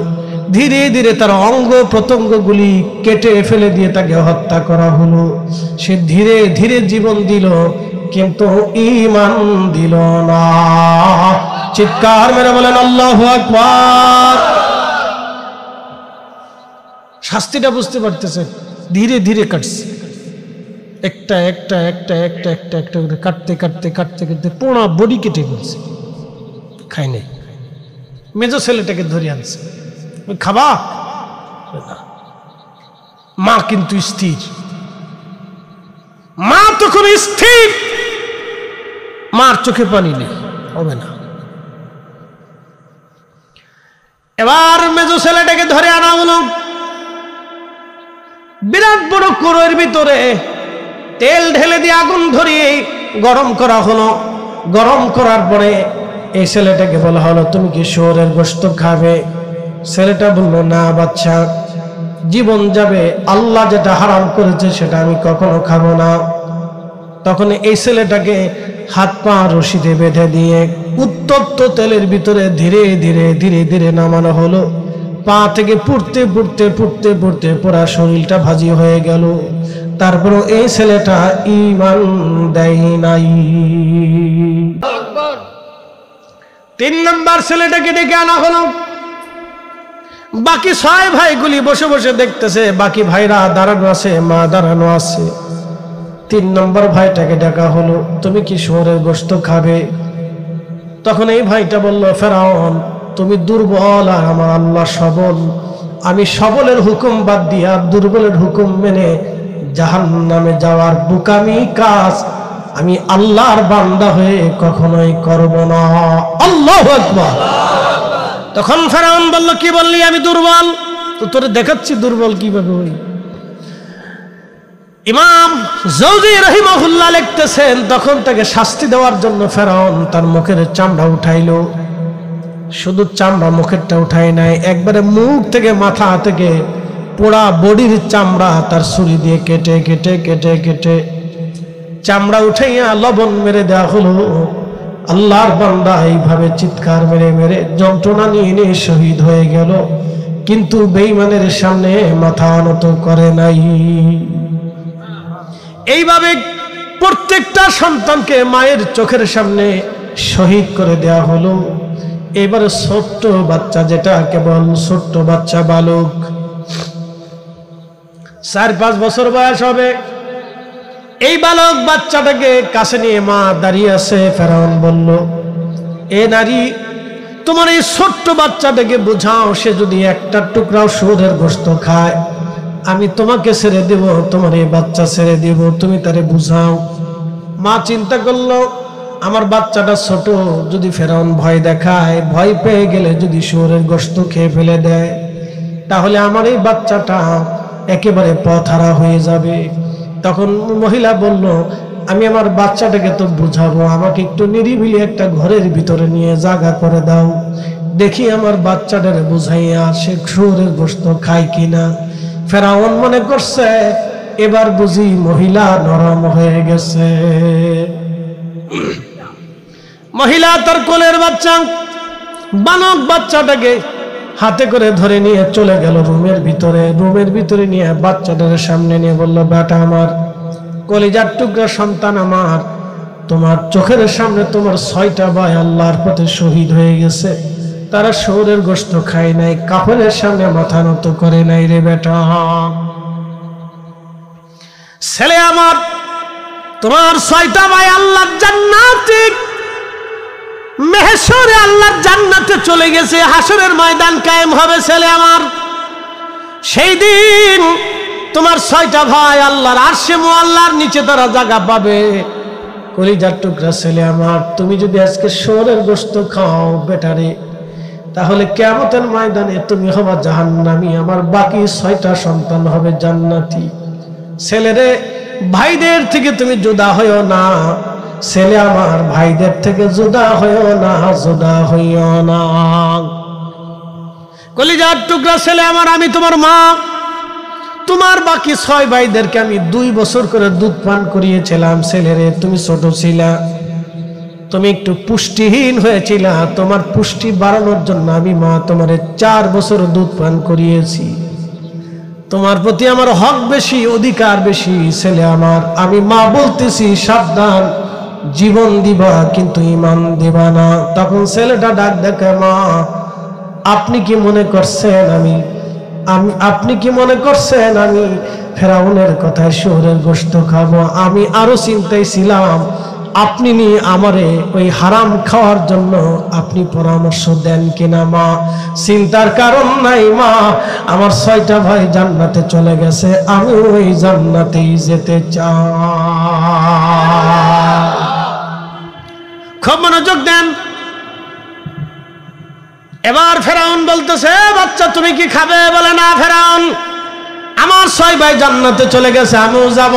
ধীরে ধীরে তার অঙ্গ প্রত্যঙ্গগুলি কেটে ফেলে দিয়ে তাকে হত্যা করা হলো। সে ধীরে ধীরে জীবন দিল কিন্তু ঈমান দিল না। চিৎকার মেরে বলেন আল্লাহু আকবার। শাস্তিটা বুঝতে পারতেছেন? ধীরে ধীরে কাটছে, একটা একটা একটা একটা একটা একটা করে কাটতে কাটতে কাটতে কাটতে পুরো বডি কেটে ফেলছে। খাই নাই। মেজো ছেলেটাকে ধরে আনছে, খাবা? মা কিন্তু স্থির, মা তখন স্থির, মার চোখে পানি নেই, হবে না। এবার মেজো ছেলেটাকে ধরে আনা হলো। বিরাট বড় কড়াইয়ের ভিতরে তেল ঢেলে দিয়ে আগুন ধরিয়ে গরম করা হলো। গরম করার পরে এই ছেলেটাকে বলা হলো তুমি কি শুয়োরের গোশত খাবে? ছেলেটা বলল না বাচ্চা, জীবন যাবে, আল্লাহ যেটা হারাম করেছে সেটা আমি কখনো খাবো না। তখন এই ছেলেটাকে হাত পা রশিতে বেঁধে দিয়ে উত্তপ্ত তেলের ভিতরে ধীরে ধীরে ধীরে ধীরে নামানো হলো। পা থেকে পুড়তে পুড়তে পুড়তে পুড়তে পুরা শরীরটা ভাজি হয়ে গেল। তারপরও এই ছেলেটা ঈমান দেয় নাই। 3 নম্বর ছেলেটাকে ডেকে আনা হলো। বাকি 6 ভাইগুলি বসে বসে দেখতেছে, বাকি ভাইরা দাঁড়ানো আছে, মা দাঁড়ানো আছে। 3 নম্বর ভাইটাকে ডাকা হলো, তুমি কি শুয়োরের গোশত খাবে? তখন এই ভাইটা বলল, ফেরাউন তুমি দুর্বল আর আমার আল্লাহ সবল, আমি সবলের হুকুম বাদ দিয়া দুর্বলের হুকুম মেনে জাহান্নামে যাওয়ার বোকামি কাজ আমি আল্লাহর বান্দা হয়ে কখনোই করব না। আল্লাহু আকবার। তখন ফেরাউন বলল, কি বললি আমি দুর্বল? তো তোরে দেখাচ্ছি দুর্বল কিভাবে হই। ইমাম জৌজি রাহিমাহুল্লাহ লিখতেছেন, তখন তাকে শাস্তি দেওয়ার জন্য ফেরাউন তার মুখের চামড়া উঠাইলো। শুধু চামড়া মুখেরটা উঠাই নাই, একবারে মুখ থেকে মাথা থেকে পোড়া বডির চামড়া তার ছুরি দিয়ে কেটে কেটে কেটে কেটে চামড়া উঠাইয়া লবণ মেরে দেওয়া হলো। আল্লাহর বান্দা এইভাবে চিৎকার মেরে মেরে যন্ত্রণা নিয়ে নিয়ে শহীদ হয়ে গেল, কিন্তু বেঈমানের সামনে মাথা নত করে নাই। এইভাবে প্রত্যেকটা সন্তানকে মায়ের চোখের সামনে শহীদ করে দেয়া হলো। এবারে ছোট্ট বাচ্চা, যেটা কেবল ছোট্ট বাচ্চা বালক, 4-5 বছর বয়স হবে, এই বালক বাচ্চাটাকে কাছে নিয়ে মা দাঁড়িয়ে আছে। ফেরাউন বলল, এ নারী, তোমার এই ছোট্ট বাচ্চাটাকে বোঝাও, সে যদি একটা টুকরাও শুয়োরের গোশত খায় আমি তোমাকে ছেড়ে দেব, তোমার এই বাচ্চা ছেড়ে দেব, তুমি তারে বুঝাও। মা চিন্তা করলো, আমার বাচ্চাটা ছোট, যদি ফেরাউন ভয় দেখায়, ভয় পেয়ে গেলে যদি শুয়োরের গোশত খেয়ে ফেলে দেয়, তাহলে আমার এই বাচ্চাটা একেবারে পথহারা হয়ে যাবে। তখন মহিলা বলল, আমি আমার বাচ্চাটাকে তো বুঝাবো, আমাকে একটু নিরিবিলি একটা ঘরের ভিতরে নিয়ে জায়গা করে দাও, দেখি আমার বাচ্চাটারে বুঝাইয়া সে শুয়োরের গোশত খায় কিনা। ফেরাউন মনে করছে এবার বুঝি মহিলা নরম হয়ে গেছে। মহিলা তার কোলের বাচ্চা বালক বাচ্চাটাকে হাতে করে ধরে নিয়ে চলে গেল রুমের ভিতরে নিয়ে বাচ্চাটার সামনে নিয়ে বলল, বেটা আমার, কলিজার টুকরা সন্তান আমার, তোমার চোখের সামনে তোমার 6টা ভাই আল্লাহর পথে শহীদ হয়ে গেছে। তারা শহরের গোশত খায় নাই, কাফেরের সামনে মাথা নত করে নাই রে বেটা। ছেলে আমার, তোমার 6টা ভাই আল্লাহর জান্নাতে, মেহেশরে আল্লাহর জান্নাতে চলে গেছে। হাসরের ময়দান কায়েম হবে ছেলে আমার। সেই দিন তোমার 6টা ভাই আল্লাহর আরশে মুআল্লার নিচে তারা জায়গা পাবে। কলিজার টুকরা ছেলে আমার, তুমি যদি আজকে শহরের গোশত খাও বেটারে, তাহলে কিয়ামতের ময়দানে তুমি হবা জাহান্নামী, আমার বাকি 6টা সন্তান হবে জান্নাতি। ছেলেরে, ভাইদের থেকে তুমি জুদা হইও না। ছেলে আমার, ভাইদের থেকে জুদা হইও না, জুদা হইও না। কলিজার টুকরা ছেলে আমার, আমি তোমার মা, তোমার বাকি 6 ভাইদেরকে আমি 2 বছর করে দুধ পান করিয়েছিলাম। ছেলেরে, তুমি ছোট ছিলা, তুমি একটু পুষ্টিহীন হয়েছিলা, তোমার পুষ্টি বাড়ানোর জন্য আমি মা তোমারে 4 বছর দুধ পান করিয়েছি। তোমার প্রতি আমার হক বেশি, অধিকার বেশি। ছেলে আমার, আমি মা বলতেছি, সাবধান, জীবন দিবা কিন্তু ঈমান দিবা না। তখন ছেলেটা ডাক দেখে, মা আপনি কি মনে করছেন আপনি কি মনে করছেন আমি ফেরাউনের কথায় শহরের গোশত খাবো? আমি আরো চিন্তায় ছিলাম, আপনি নি আমারে ওই হারাম খাওয়ার জন্য আপনি পরামর্শ দেন কিনা। মা চিন্তার কারণ নাই মা, আমার 6টা ভাই জান্নাতে চলে গেছে, আমি ওই জান্নাতেই যেতে চাই। খুব মনোযোগ দেন। এবার ফেরাউন বলতেছে, বাচ্চা তুমি কি খাবে? বলে, না ফেরাউন, আমার 6 ভাই জান্নাতে চলে গেছে, আমিও যাব।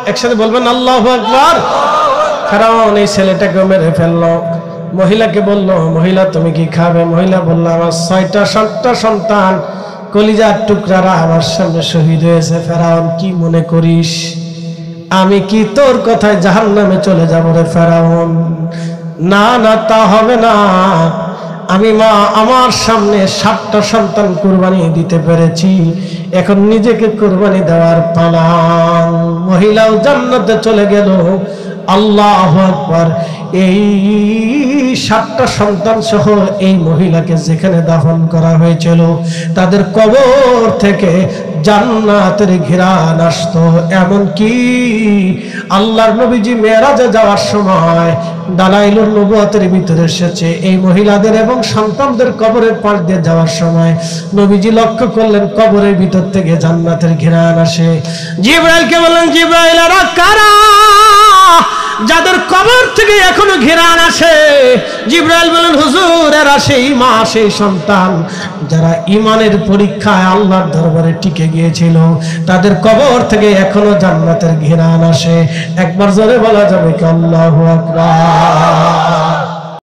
একসাথে বলবেন আল্লাহু আকবার। ফেরাউন এই ছেলেটাকে মেরে ফেললো। মহিলাকে বলল, মহিলা তুমি কি খাবে? মহিলা বলল, আমার 6টা সন্তান কলিজার টুকরারা আমার সামনে শহীদ হয়েছে। ফেরাউন, কি মনে করিস আমি কি তোর কথায় জাহান্নামে চলে যাব রে ফেরাউন? না না, তা হবে না। আমি মা আমার সামনে 7টা সন্তান কুরবানি দিতে পেরেছি, এখন নিজেকে কুরবানি দেওয়ার পালা। মহিলাও জান্নাতে চলে গেল। আল্লাহু আকবার। এই 7টা সন্তান সহ এই মহিলাকে যেখানে দাফন করা হয়েছিল, তাদের কবর থেকে জান্নাতের ঘ্রাণ আসতো। এমনকি আল্লাহর নবীজি মেরাজে যাওয়ার সময় দালাইলুন নবুয়তের ভিতরে এসেছে, এই মহিলাদের এবং সন্তানদের কবরের পাশ দিয়ে যাওয়ার সময় নবীজি লক্ষ্য করলেন কবরের ভিতর থেকে জান্নাতের ঘ্রাণ আসে। জিবরাইলকে বললেন, জিবরাইল, এরা কারা যাদের কবর থেকে এখনো ঘ্রাণ আসে? জিবরাইল বলেন, হুজুর, এরা সেই মা, সেই সন্তান যারা ঈমানের পরীক্ষায় আল্লাহর দরবারে টিকে গিয়েছিল, তাদের কবর থেকে এখনো জান্নাতের ঘ্রাণ আসে। একবার জোরে বলা যাবে কি আল্লাহু আকবার।